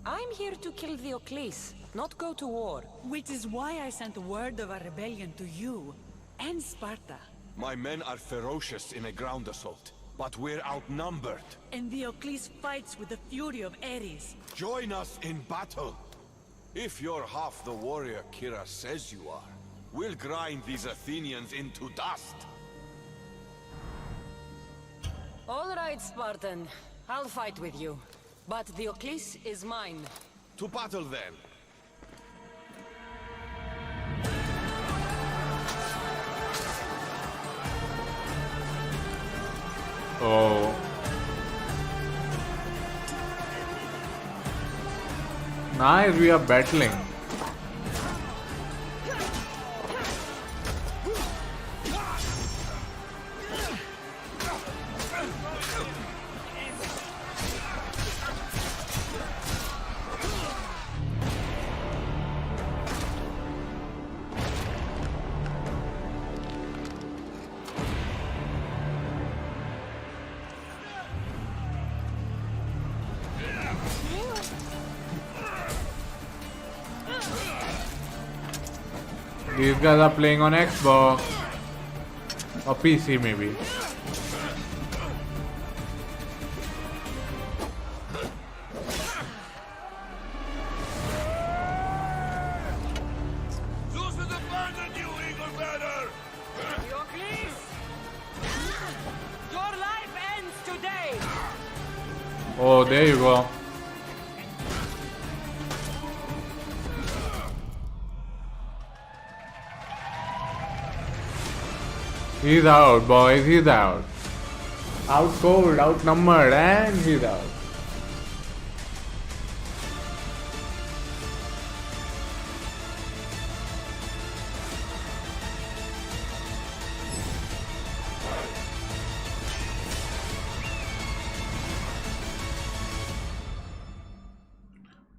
I'm here to kill Diocles, not go to war. Which is why I sent word of our rebellion to you and Sparta. My men are ferocious in a ground assault, but we're outnumbered. And Diocles fights with the fury of Ares. Join us in battle. If you're half the warrior Kira says you are, we'll grind these Athenians into dust. All right, Spartan. I'll fight with you. But Diocles is mine. To battle then. Oh. Nice, we are battling. These guys are playing on Xbox or PC maybe. Zeus has abandoned you, eagle better! Diocles! Your life ends today! Oh, there you go. He's out, boys, he's out. Out cold, outnumbered, and he's out.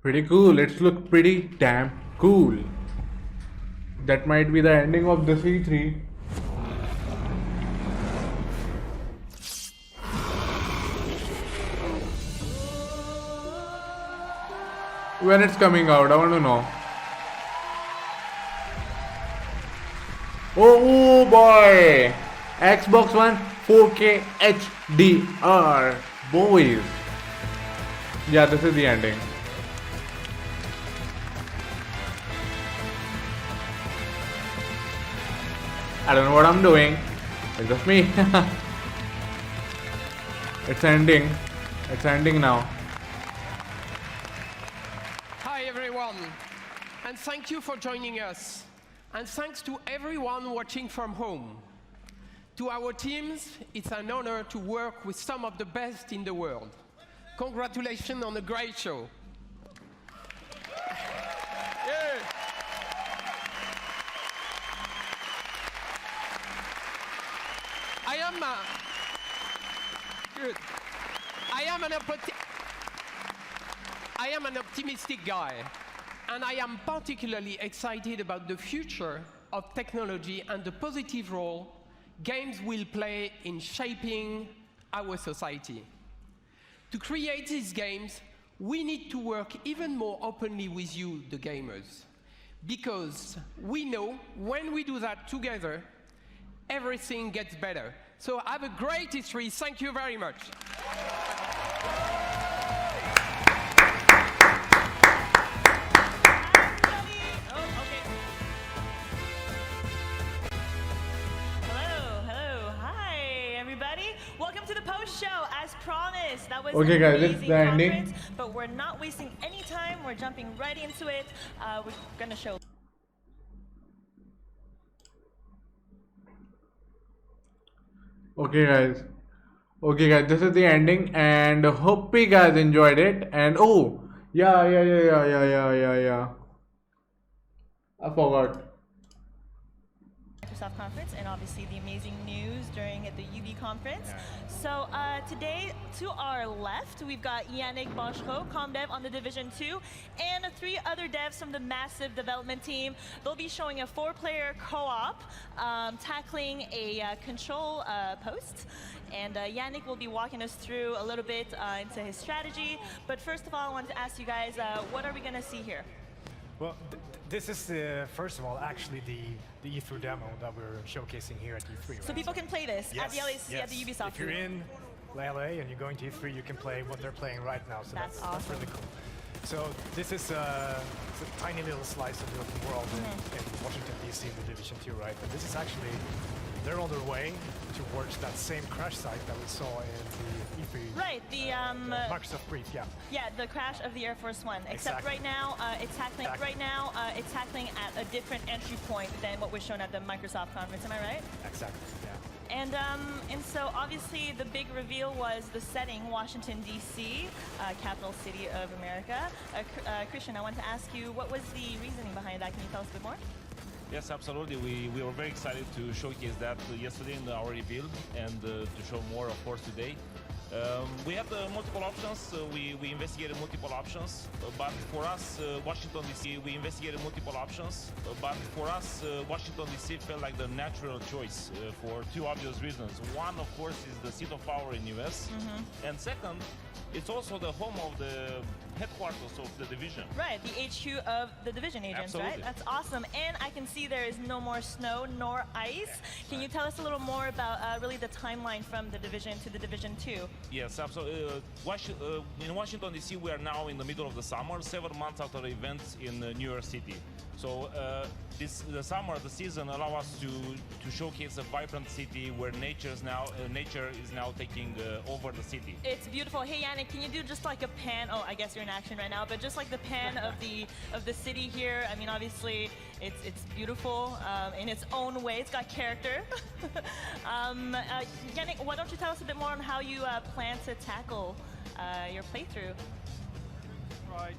Pretty cool. It's look pretty damn cool. That might be the ending of this E3. When it's coming out, I want to know. Oh boy! Xbox One 4K HDR. Boys. Yeah, this is the ending. I don't know what I'm doing. It's just me. It's ending. It's ending now. Hi everyone, and thank you for joining us. And thanks to everyone watching from home. To our teams, it's an honor to work with some of the best in the world. Congratulations on a great show. Yeah. Good. I am an optimistic guy, and I am particularly excited about the future of technology and the positive role games will play in shaping our society. To create these games, we need to work even more openly with you, the gamers, because we know when we do that together, everything gets better. So have a great E3. Thank you very much. Welcome to the post show. As promised, that was Okay, an guys, it's amazing the ending. conference, but we're not wasting any time. We're jumping right into it. We're gonna show. Okay, guys. Okay, guys, this is the ending, and hope you guys enjoyed it. And oh, yeah. I forgot. Microsoft conference, and obviously the amazing news during the UB conference. So today, to our left, we've got Yannick Bochereau, ComDev on the Division 2, and 3 other devs from the massive development team. They'll be showing a 4-player co-op, tackling a control post. And Yannick will be walking us through a little bit into his strategy. But first of all, I wanted to ask you guys, what are we going to see here? Well, this is, first of all, actually the E3 demo that we're showcasing here at E3. So right? people can play this at the LAC, yes. at the Ubisoft. If you're in LA and you're going to E3, you can play what they're playing right now. So that's awesome. That's really cool. So this is it's a tiny little slice of the open world in Washington, D.C. in the Division 2, right? And this is actually, they're on their way towards that same crash site that we saw in the E3. Right, the Microsoft brief, yeah. Yeah, the crash of the Air Force One. Except Exactly. right now, it's tackling at a different entry point than what was shown at the Microsoft conference. Am I right? Exactly. Yeah. And so obviously the big reveal was the setting, Washington D.C., capital city of America. Christian, I want to ask you, what was the reasoning behind that? Can you tell us a bit more? Yes, absolutely. We were very excited to showcase that yesterday in our reveal and to show more, of course, today. We had multiple options. We investigated multiple options, but for us, Washington D.C., Washington D.C. felt like the natural choice for 2 obvious reasons. One, of course, is the seat of power in U.S., and second, it's also the home of the headquarters of the division. Right, the HQ of the division agents, Absolutely. right? That's awesome. And I can see there is no more snow nor ice. Can you tell us a little more about really the timeline from the division to the Division 2? Yes, absolutely. In Washington, D.C., we are now in the middle of the summer, 7 months after the events in New York City. So the summer, the season, allow us to showcase a vibrant city where nature is now taking over the city. It's beautiful. Hey, Yannick, can you do just like a pan? Oh, I guess you're in action right now, but just like the pan of the city here. I mean, obviously, it's beautiful in its own way. It's got character. Yannick, why don't you tell us a bit more on how you plan to tackle your playthrough? Try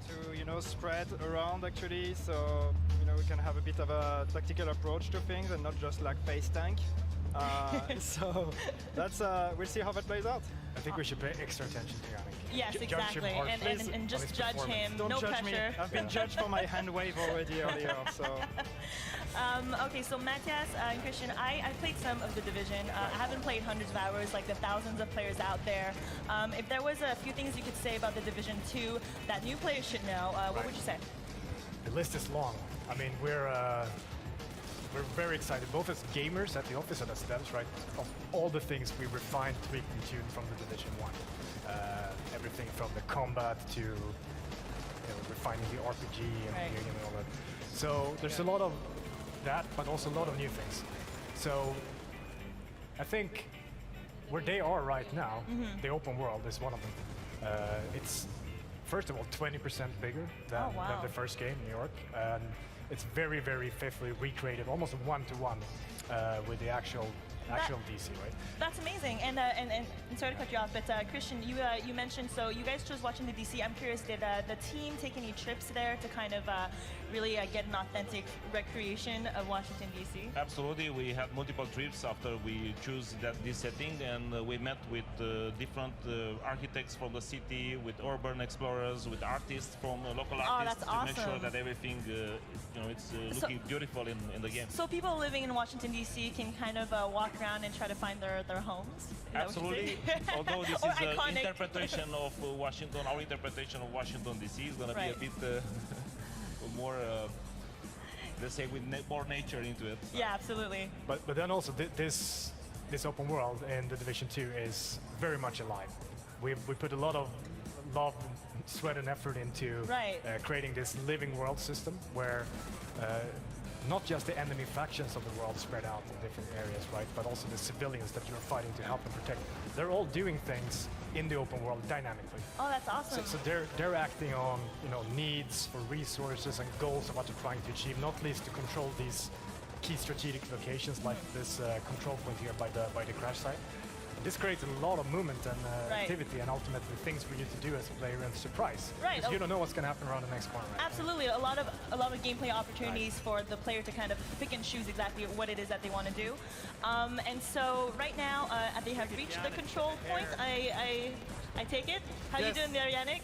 to spread around actually, so we can have a bit of a tactical approach to things and not just like face tank. So that's we'll see how that plays out. I think we should pay extra attention to Yannick. Yes, Judge him exactly, harshly and on just his judge performance. him. Don't no judge pressure. me. I've been judged for my hand wave already earlier. So Okay, so Matthias and Christian, I played some of the Division. I haven't played hundreds of hours like the thousands of players out there. If there was a few things you could say about the Division 2 that new players should know, what would you say? The list is long. I mean, we're very excited, both as gamers at the office and as devs, right? Of all the things we refined, tweaked, and tuned from the Division 1. Everything from the combat to refining the RPG and Right. and all that. So there's a lot of that, but also a lot of new things. So I think where they are right now, the open world is one of them. It's first of all 20% bigger than, Oh, wow. than the first game, New York, and it's very, very faithfully recreated, almost one-to-one with the actual DC, right? That's amazing. And sorry to cut you off, but Christian, you mentioned, so you guys chose watching the DC. I'm curious, did the team take any trips there to kind of really get an authentic recreation of Washington, DC? Absolutely, we had multiple trips after we chose this setting, and we met with different architects from the city, with urban explorers, with artists from local artists that's to make sure awesome. that everything, it's looking beautiful in the game. So people living in Washington, D.C. can kind of walk around and try to find their homes? Is that what you're Absolutely. saying? Although this Or is an iconic. interpretation of Washington, our interpretation of Washington D.C. is going to Right. be a bit more, let's say, with more nature into it. Yeah, absolutely. But then also this open world in the Division 2 is very much alive. We put a lot of love, sweat, and effort into Right. creating this living world system where not just the enemy factions of the world spread out in different areas, right? But also the civilians that you're fighting to help and protect. They're all doing things in the open world dynamically. Oh, that's awesome. So they're acting on needs for resources and goals of what they're trying to achieve, not least to control these key strategic locations like this control point here by the crash site. This creates a lot of movement and Right. activity, and ultimately things for you to do as a player and surprise. Right. Because you don't know what's going to happen around the next corner. Right? Absolutely, a lot of gameplay opportunities for the player to kind of pick and choose exactly what it is that they want to do. And so right now they have reached the control point. I take it. How you Yes. doing there, Yannick?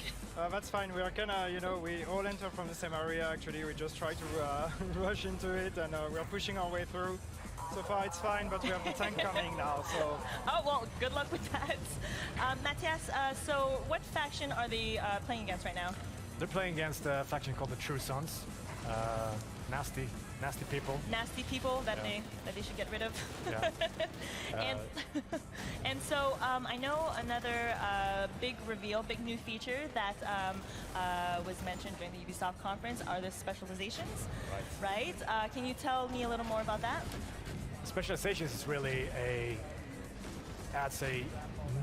that's fine. We are kinda, we all enter from the same area. Actually, we just try to rush into it, and we are pushing our way through. So far, it's fine, but we have the tank coming now. So. Oh well, good luck with that. Matthias, so what faction are they playing against right now? They're playing against a faction called the True Sons. Nasty people. Nasty people that Yeah. they should get rid of. Yeah. And so I know another big reveal, big new feature that was mentioned during the Ubisoft conference are the specializations. Right. Can you tell me a little more about that? Specializations is really adds a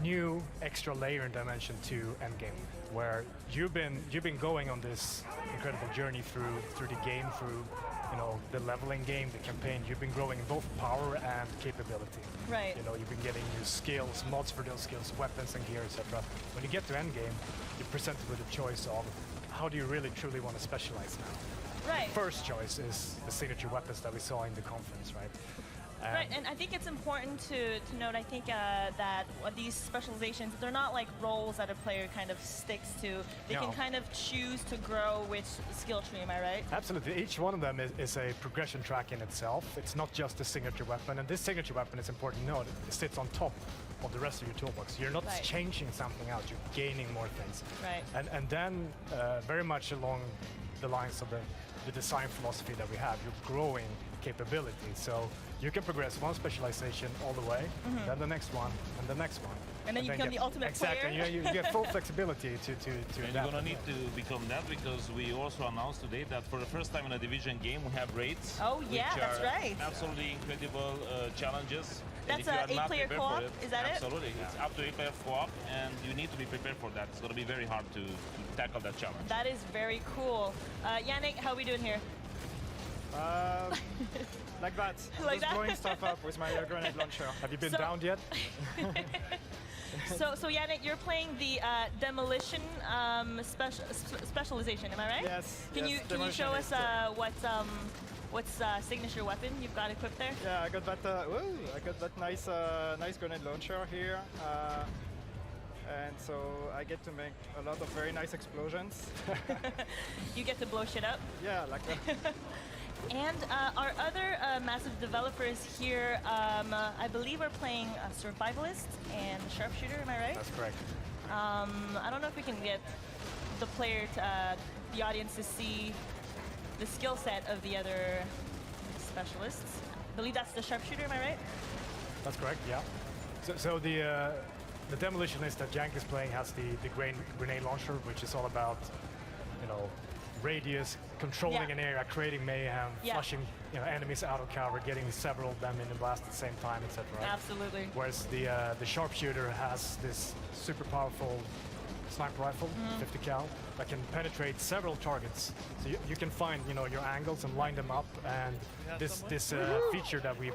new extra layer and dimension to endgame, where you've been going on this incredible journey through the game, through the leveling game, the campaign. You've been growing in both power and capability. Right. You've been getting new skills, mods for those skills, weapons and gear, etc. When you get to endgame, you're presented with a choice of how do you really truly want to specialize now. Right. The first choice is the signature weapons that we saw in the conference, right? Right, and I think it's important to note, I think that these specializations, they're not like roles that a player kind of sticks to. They No. can kind of choose to grow which skill tree, am I right? Absolutely. Each one of them is a progression track in itself. It's not just a signature weapon, and this signature weapon is important to note. It sits on top of the rest of your toolbox. You're not Right. changing something out, you're gaining more things. Right. And then, very much along the lines of the design philosophy that we have, you're growing capability. So you can progress one specialization all the way, then the next one, and the next one. And then you become the ultimate exactly, player. you get full flexibility to And adapt. you're gonna need to become that because we also announced today that for the first time in a division game we have raids. Oh, yeah, which that's are right. Absolutely incredible challenges. And That's if you a are not 8-player prepared for co-op, it, is that it? absolutely. It's up to 8-player co-op, and you need to be prepared for that. It's gonna be very hard to tackle that challenge. That is very cool. Yannick, how are we doing here? Like that. Like Just that? blowing stuff up with my grenade launcher. Have you been So- downed yet? So Yannick, you're playing the demolition specialization, am I right? Yes. Can yes, you demolition show us is, What's signature weapon you've got equipped there? Yeah, I got that. I got that nice, nice grenade launcher here, and so I get to make a lot of very nice explosions. You get to blow shit up. Yeah, like that. And our other massive developers here, I believe, are playing Survivalist and Sharpshooter. Am I right? That's correct. I don't know if we can get the player, the audience, to see the skill set of the other specialists. I believe that's the Sharpshooter. Am I right? That's correct. Yeah. So the demolitionist that Jank is playing has the grenade launcher, which is all about, you know, radius, controlling an area, creating mayhem, flushing enemies out of cover, getting several of them in the blast at the same time, etc. Absolutely. Whereas the sharpshooter has this super powerful sniper rifle, 50 cal, that can penetrate several targets. So you can find your angles and line them up, and this feature that we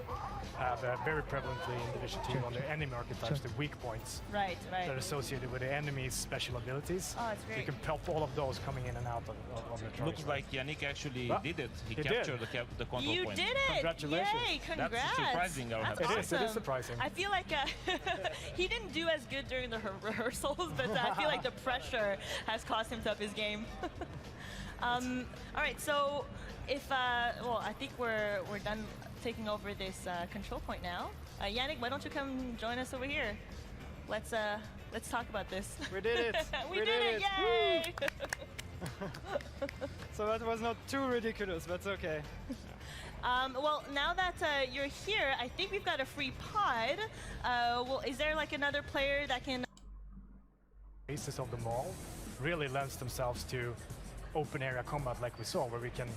have very prevalently in Division 2 on the enemy archetypes, the weak points right. that are associated with the enemy's special abilities. Oh, that's great. You can pelt all of those coming in and out of the target. Looks like Yannick actually did it. He did. captured the control You point. did it! Congratulations. Yay, congrats! That's surprising, I have to say. awesome. It is surprising. I feel like he didn't do as good during the rehearsals, but I feel like the pressure has caused him to up his game. All right, so if well, I think we're done taking over this control point now. Yannick, why don't you come join us over here? Let's talk about this. We did it! we did it! Yay! So that was not too ridiculous, but okay. Well, now that you're here, I think we've got a free pod. Well, is there like another player that can? Basis of the mall really lends themselves to open area combat, like we saw, where we can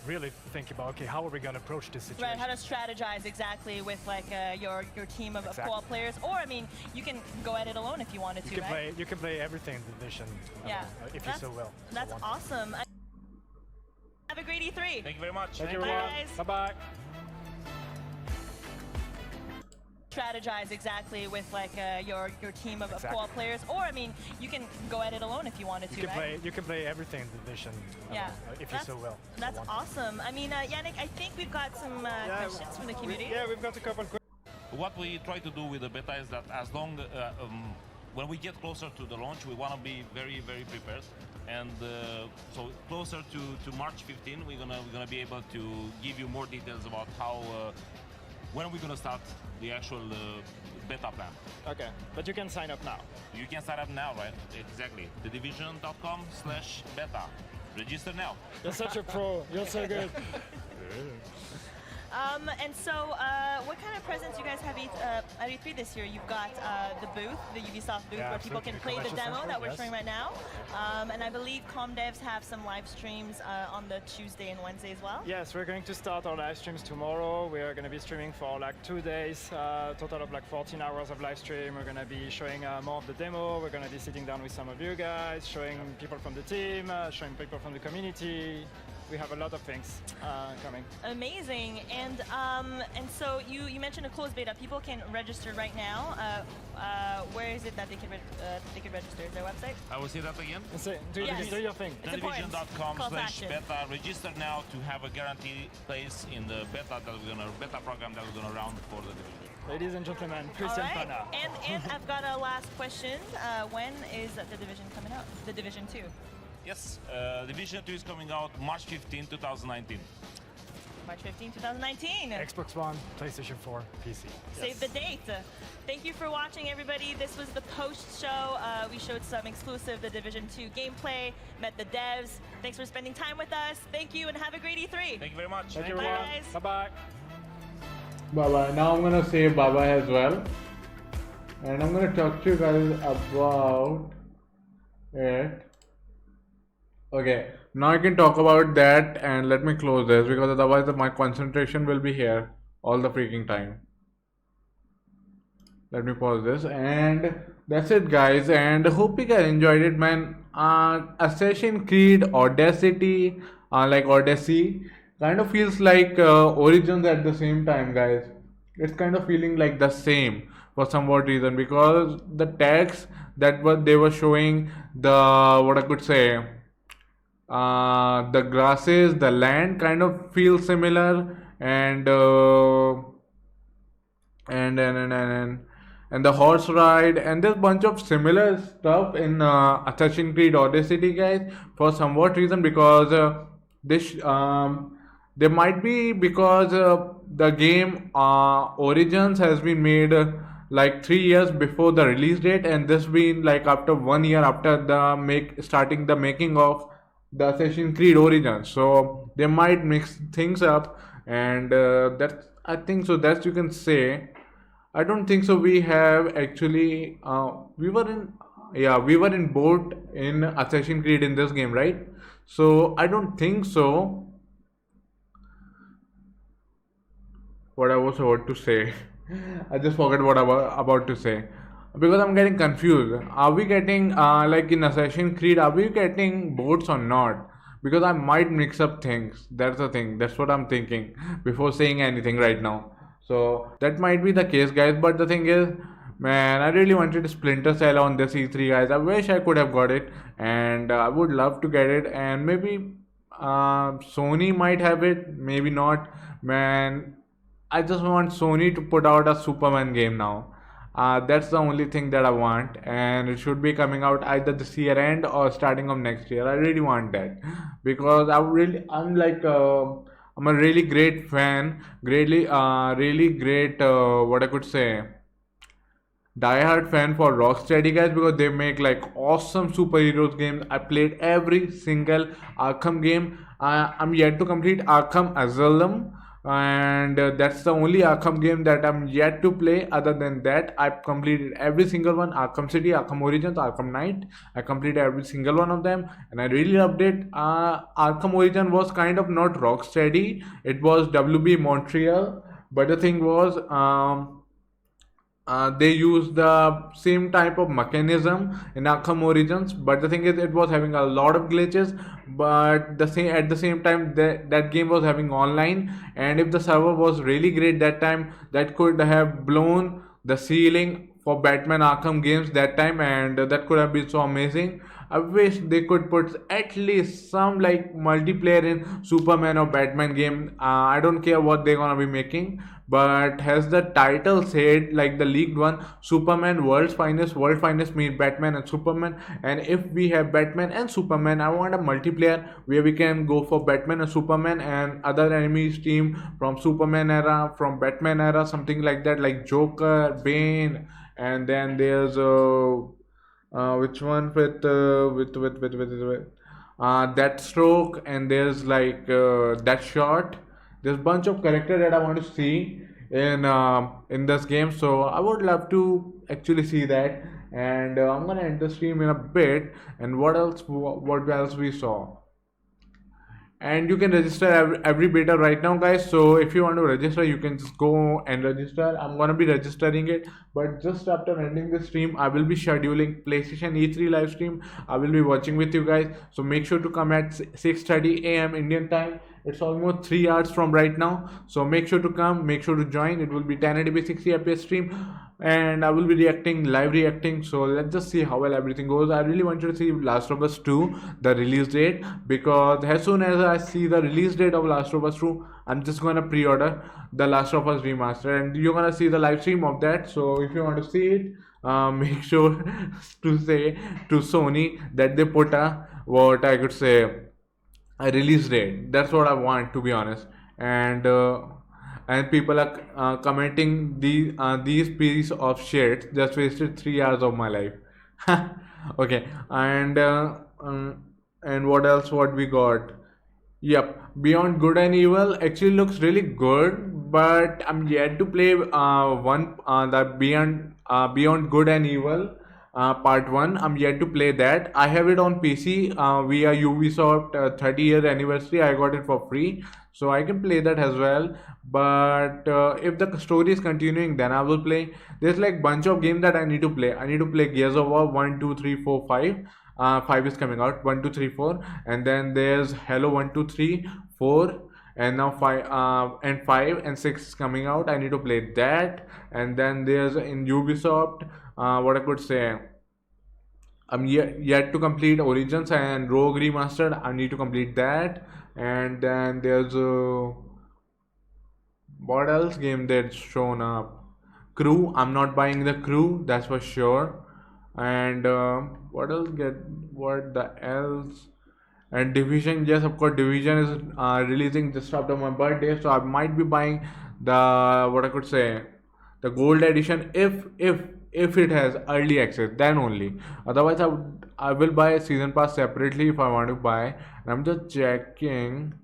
really think about, okay, how are we going to approach this situation? Right, how to strategize exactly with like your team of co-op players, or I mean, you can go at it alone if you wanted to, right? You can play everything in the Division, if you so will. That's awesome. Have a great E3. Thank you very much. Thank you, Bye, everyone. guys. Bye-bye. Strategize exactly with like your team of co-op players, or I mean, you can go at it alone if you wanted to, right? You can play everything in the Division, if you so will. That's awesome. I mean, Yannick, I think we've got some questions from the community. We've got a couple questions. What we try to do with the beta is that as long when we get closer to the launch, we want to be very, very prepared. And so closer to March 15, we're gonna be able to give you more details about how when are we gonna start the actual beta plan. Okay, but you can sign up now. You can sign up now, right? Exactly. thedivision.com/beta. Register now. You're such a pro. You're so good. And so, what kind of presents you guys have at E3 this year? You've got the booth, the Ubisoft booth, where people can play the demo that we're showing right now. And I believe ComDevs have some live streams on the Tuesday and Wednesday as well. Yes, we're going to start our live streams tomorrow. We are going to be streaming for like 2 days, total of like 14 hours of live stream. We're going to be showing more of the demo. We're going to be sitting down with some of you guys, showing people from the team, showing people from the community. We have a lot of things coming. Amazing, and so you mentioned a closed beta. People can register right now. Where is it that they can register? Is there a website? I will say that again. Do your thing. Thedivision.com/beta. Register now to have a guaranteed place in the beta program that we're gonna run for the division. Ladies and gentlemen, Christian Pana. And I've got a last question. When is the division coming out? The Division 2. Yes, Division 2 is coming out March 15, 2019. March 15, 2019. Xbox One, PlayStation 4, PC. Save the date. Thank you for watching, everybody. This was the post show. We showed some exclusive The Division 2 gameplay, met the devs. Thanks for spending time with us. Thank you, and have a great E3. Thank you very much. Thank you, Bye, everyone. guys. Bye-bye. Bye-bye. Now I'm gonna say bye-bye as well. And I'm gonna talk to you guys about it. Okay, now I can talk about that, and let me close this because otherwise my concentration will be here all the freaking time. Let me pause this, and that's it, guys, and hope you guys enjoyed it, man. Assassin's Creed Odyssey, like Odyssey, kind of feels like Origins at the same time, guys. It's kind of feeling like the same for some odd reason, because the text that they were showing, the what I could say, The grasses, the land kind of feels similar, and and the horse ride, and there's a bunch of similar stuff in Assassin's Creed Odyssey, guys, for somewhat reason, because this there might be, because the game Origins has been made like 3 years before the release date, and this been like after 1 year after the starting the making of the Assassin's Creed Origins, so they might mix things up, and that's, I think so, that's you can say. I don't think so. We have actually we were in, yeah, we were in boat in Assassin's Creed in this game, right? So I don't think so. What I was about to say, I just forgot what I was about to say, because I'm getting confused. Are we getting like in Assassin's Creed? Are we getting boats or not? Because I might mix up things. That's the thing. That's what I'm thinking before saying anything right now. So that might be the case, guys. But the thing is, man, I really wanted Splinter Cell on this E3, guys. I wish I could have got it, and I would love to get it. And maybe Sony might have it, maybe not. Man, I just want Sony to put out a Superman game now. That's the only thing that I want, and it should be coming out either this year end or starting of next year. I really want that, because I'm a really great fan, really great, what I could say, diehard fan for Rocksteady, guys, because they make like awesome superheroes games. I played every single Arkham game. I'm yet to complete Arkham Asylum, and that's the only Arkham game that I'm yet to play. Other than that, I've completed every single one: Arkham City, Arkham Origins, Arkham Knight. I completed every single one of them, and I really loved it. Arkham Origin was kind of not Rocksteady; it was WB Montreal. But the thing was, they use the same type of mechanism in Arkham Origins, but the thing is, it was having a lot of glitches. But the same at the same time, that game was having online, and if the server was really great that time, that could have blown the ceiling for Batman Arkham games that time, and that could have been so amazing. I wish they could put at least some like multiplayer in Superman or Batman game. I don't care what they're gonna be making, but has the title said, like the leaked one, Superman World's Finest meet Batman and Superman. And if we have Batman and Superman, I want a multiplayer where we can go for Batman and Superman and other enemies team from Superman era, from Batman era, something like that, like Joker, Bane, and then there's which one that stroke, and there's like that shot. There's a bunch of character that I want to see in this game, so I would love to actually see that. And I'm gonna end the stream in a bit. And what else we saw, and you can register every beta right now, guys. So if you want to register, you can just go and register. I'm gonna be registering it, but just after ending the stream, I will be scheduling PlayStation E3 live stream. I will be watching with you guys, so make sure to come at 6:30 a.m. Indian time. It's almost 3 hours from right now, so make sure to come, make sure to join. It will be 1080p 60 fps stream, and I will be live reacting. So let's just see how well everything goes. I really want you to see Last of Us 2, the release date, because as soon as I see the release date of Last of Us 2, I'm just gonna pre-order the Last of Us remaster, and you're gonna see the live stream of that. So if you want to see it, make sure to say to Sony that they put a, what I could say, a release date. That's what I want, to be honest. And people are commenting these piece of shit just wasted 3 hours of my life. Okay, and what else? What we got? Yep, Beyond Good and Evil actually looks really good, but I'm yet to play the Beyond Good and Evil part one. I'm yet to play that. I have it on PC via Ubisoft 30-year anniversary. I got it for free, so I can play that as well. But if the story is continuing, then I will play. There's like bunch of games that I need to play. I need to play Gears of War 1, 2, 3, 4, 5. 5 is coming out, 1, 2, 3, 4, and then there's Halo 1, 2, 3, 4, and now 5 and 5 and 6 is coming out. I need to play that. And then there's in Ubisoft, what I could say, I'm yet to complete Origins and Rogue Remastered. I need to complete that. And then there's what else game that's shown up? Crew. I'm not buying the Crew, that's for sure. And what else get? What the else? And Division, yes, of course, Division is releasing just after my birthday, so I might be buying the what I could say, the gold edition if it has early access, then only. Otherwise, I will buy a season pass separately if I want to buy. And I'm just checking.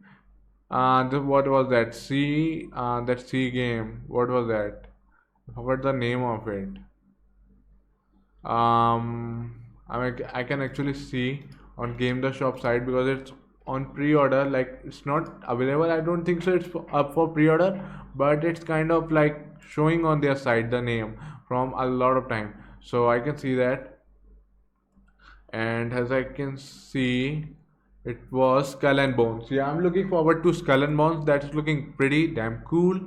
What was that? That C game. What was that? I forgot the name of it. I can actually see on Game the Shop site because it's on pre-order. Like it's not available. I don't think so. It's up for pre-order, but it's kind of like showing on their site the name from a lot of time. So I can see that, and as I can see, it was Skull and Bones. Yeah, I'm looking forward to Skull and Bones. That's looking pretty damn cool.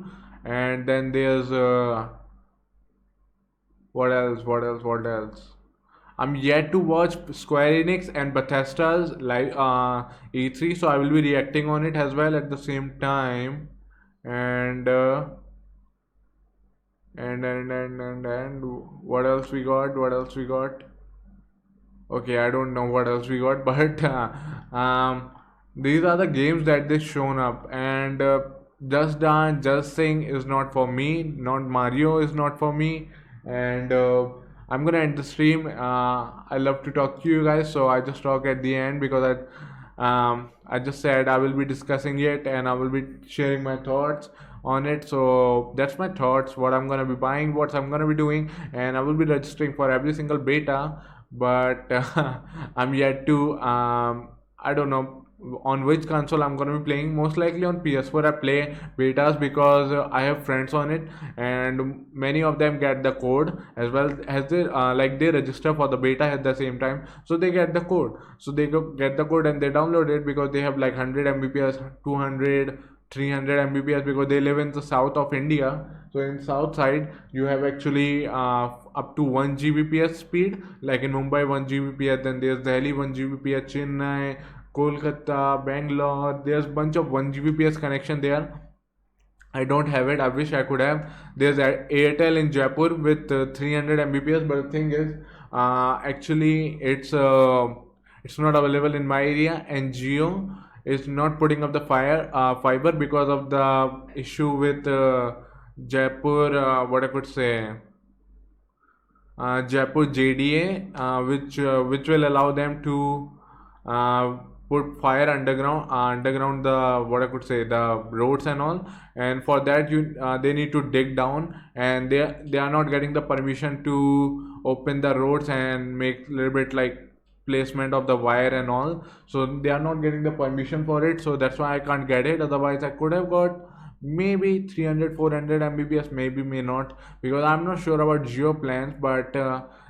And then there's what else? What else? What else? I'm yet to watch Square Enix and Bethesda's live E3, so I will be reacting on it as well at the same time. And and what else we got? What else we got? Okay, I don't know what else we got, but these are the games that they shown up. And Just Dance, Just Sing is not for me. Not Mario is not for me. And I'm gonna end the stream. I love to talk to you guys, so I just talk at the end because I just said I will be discussing it and I will be sharing my thoughts on it. So that's my thoughts, what I'm gonna be buying, what I'm gonna be doing, and I will be registering for every single beta. But I'm yet to I don't know on which console I'm gonna be playing. Most likely on PS4 I play betas because I have friends on it, and many of them get the code as well as they they register for the beta at the same time, so they get the code. So they get the code and they download it because they have like 100 Mbps, 200, 300 Mbps because they live in the south of India. So in south side you have actually up to 1 Gbps speed, like in Mumbai 1 Gbps, then there's Delhi 1 Gbps, Chennai, Kolkata, Bangalore, there's bunch of 1 Gbps connection there. I don't have it. I wish I could have. There's Airtel in Jaipur with 300 Mbps, but the thing is, actually, it's not available in my area, and Jio is not putting up the fiber because of the issue with Jaipur. What I could say, Jaipur JDA, which will allow them to put fire underground the what I could say the roads and all. And for that they need to dig down, and they are not getting the permission to open the roads and make a little bit like placement of the wire and all. So they are not getting the permission for it, so that's why I can't get it. Otherwise I could have got maybe 300 400 Mbps, maybe may not, because I'm not sure about Geo plans. But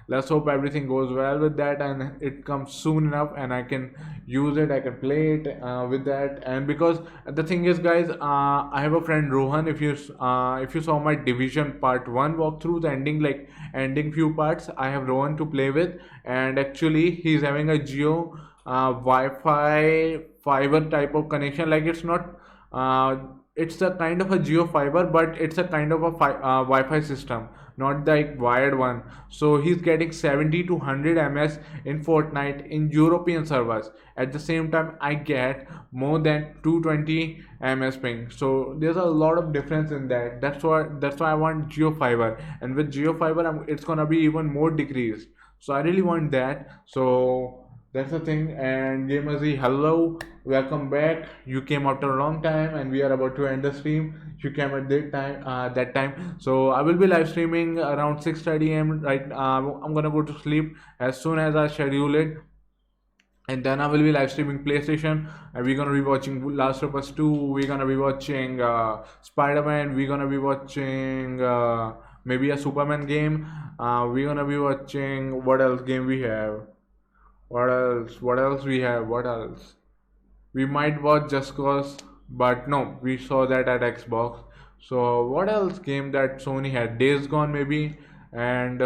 let's hope everything goes well with that and it comes soon enough and I can use it, I can play it with that. And because the thing is, guys, I have a friend Rohan. If you saw my Division part 1 walkthrough, the ending few parts, I have Rohan to play with, and actually he's having a Geo Wi-Fi fiber type of connection. Like it's not it's a kind of a Geo fiber, but it's a kind of a Wi-Fi system, not the wired one. So he's getting 70 to 100 ms in Fortnite in European servers. At the same time I get more than 220 ms ping. So there's a lot of difference in that. That's why I want Geo fiber, and with Geo fiber it's gonna be even more decreased. So I really want that. So that's the thing. And Gamersy, hello, welcome back. You came after a long time, and we are about to end the stream. You came at that time. So I will be live streaming around 6:30 a.m. Right, I'm gonna go to sleep as soon as I schedule it, and then I will be live streaming PlayStation, and we're gonna be watching Last of Us 2. We're gonna be watching Spider-Man. We're gonna be watching maybe a Superman game. We're gonna be watching what else game we have. What else we have? What else? We might watch Just Cause, but no, we saw that at Xbox. So what else game that Sony had? Days Gone maybe, and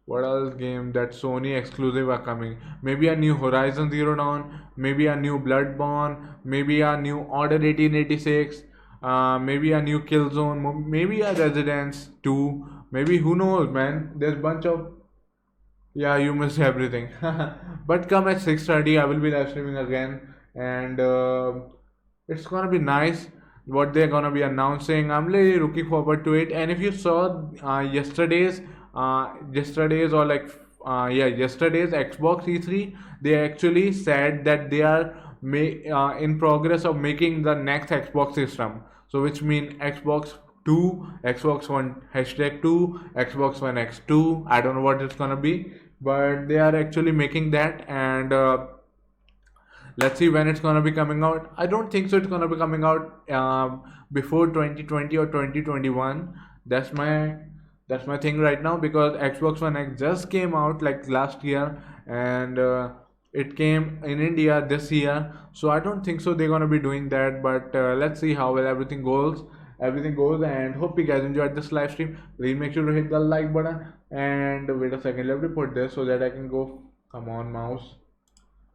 What else game that Sony exclusive are coming? Maybe a new Horizon Zero Dawn, maybe a new Bloodborne, maybe a new Order 1886, maybe a new Killzone, maybe a Residence 2, maybe who knows, man. There's bunch of yeah, you missed everything. But come at 6:30, I will be live streaming again, and it's gonna be nice what they're gonna be announcing. I'm really looking forward to it. And if you saw yesterday's or like yesterday's Xbox E3, they actually said that they are in progress of making the next Xbox system. So which mean Xbox 2, Xbox One hashtag 2, Xbox One X2. I don't know what it's gonna be, but they are actually making that, and let's see when it's gonna be coming out. I don't think so. It's gonna be coming out before 2020 or 2021. That's my thing right now, because Xbox One X just came out like last year, and it came in India this year. So I don't think so they're gonna be doing that. But let's see how well everything goes. And hope you guys enjoyed this live stream. Please make sure to hit the like button, and wait a second, let me put this so that I can go. Come on, mouse.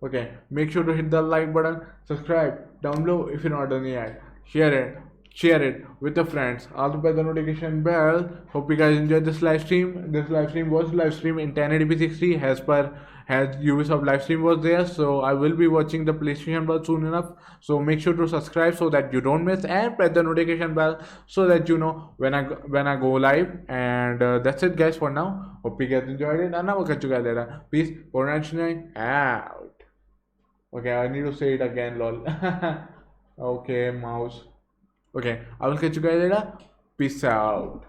Okay, make sure to hit the like button, subscribe down below if you're not done yet, share it with your friends, also press the notification bell. Hope you guys enjoyed this live stream. This live stream was live stream in 1080p 60 as Ubisoft live stream was there. So I will be watching the PlayStation Plus soon enough. So make sure to subscribe so that you don't miss, and press the notification bell so that you know when I go live. And that's it, guys, for now. Hope you guys enjoyed it, and I will catch you guys later. Peace. Out. Okay, I need to say it again, lol. Okay, mouse. Okay, I will catch you guys later. Peace out.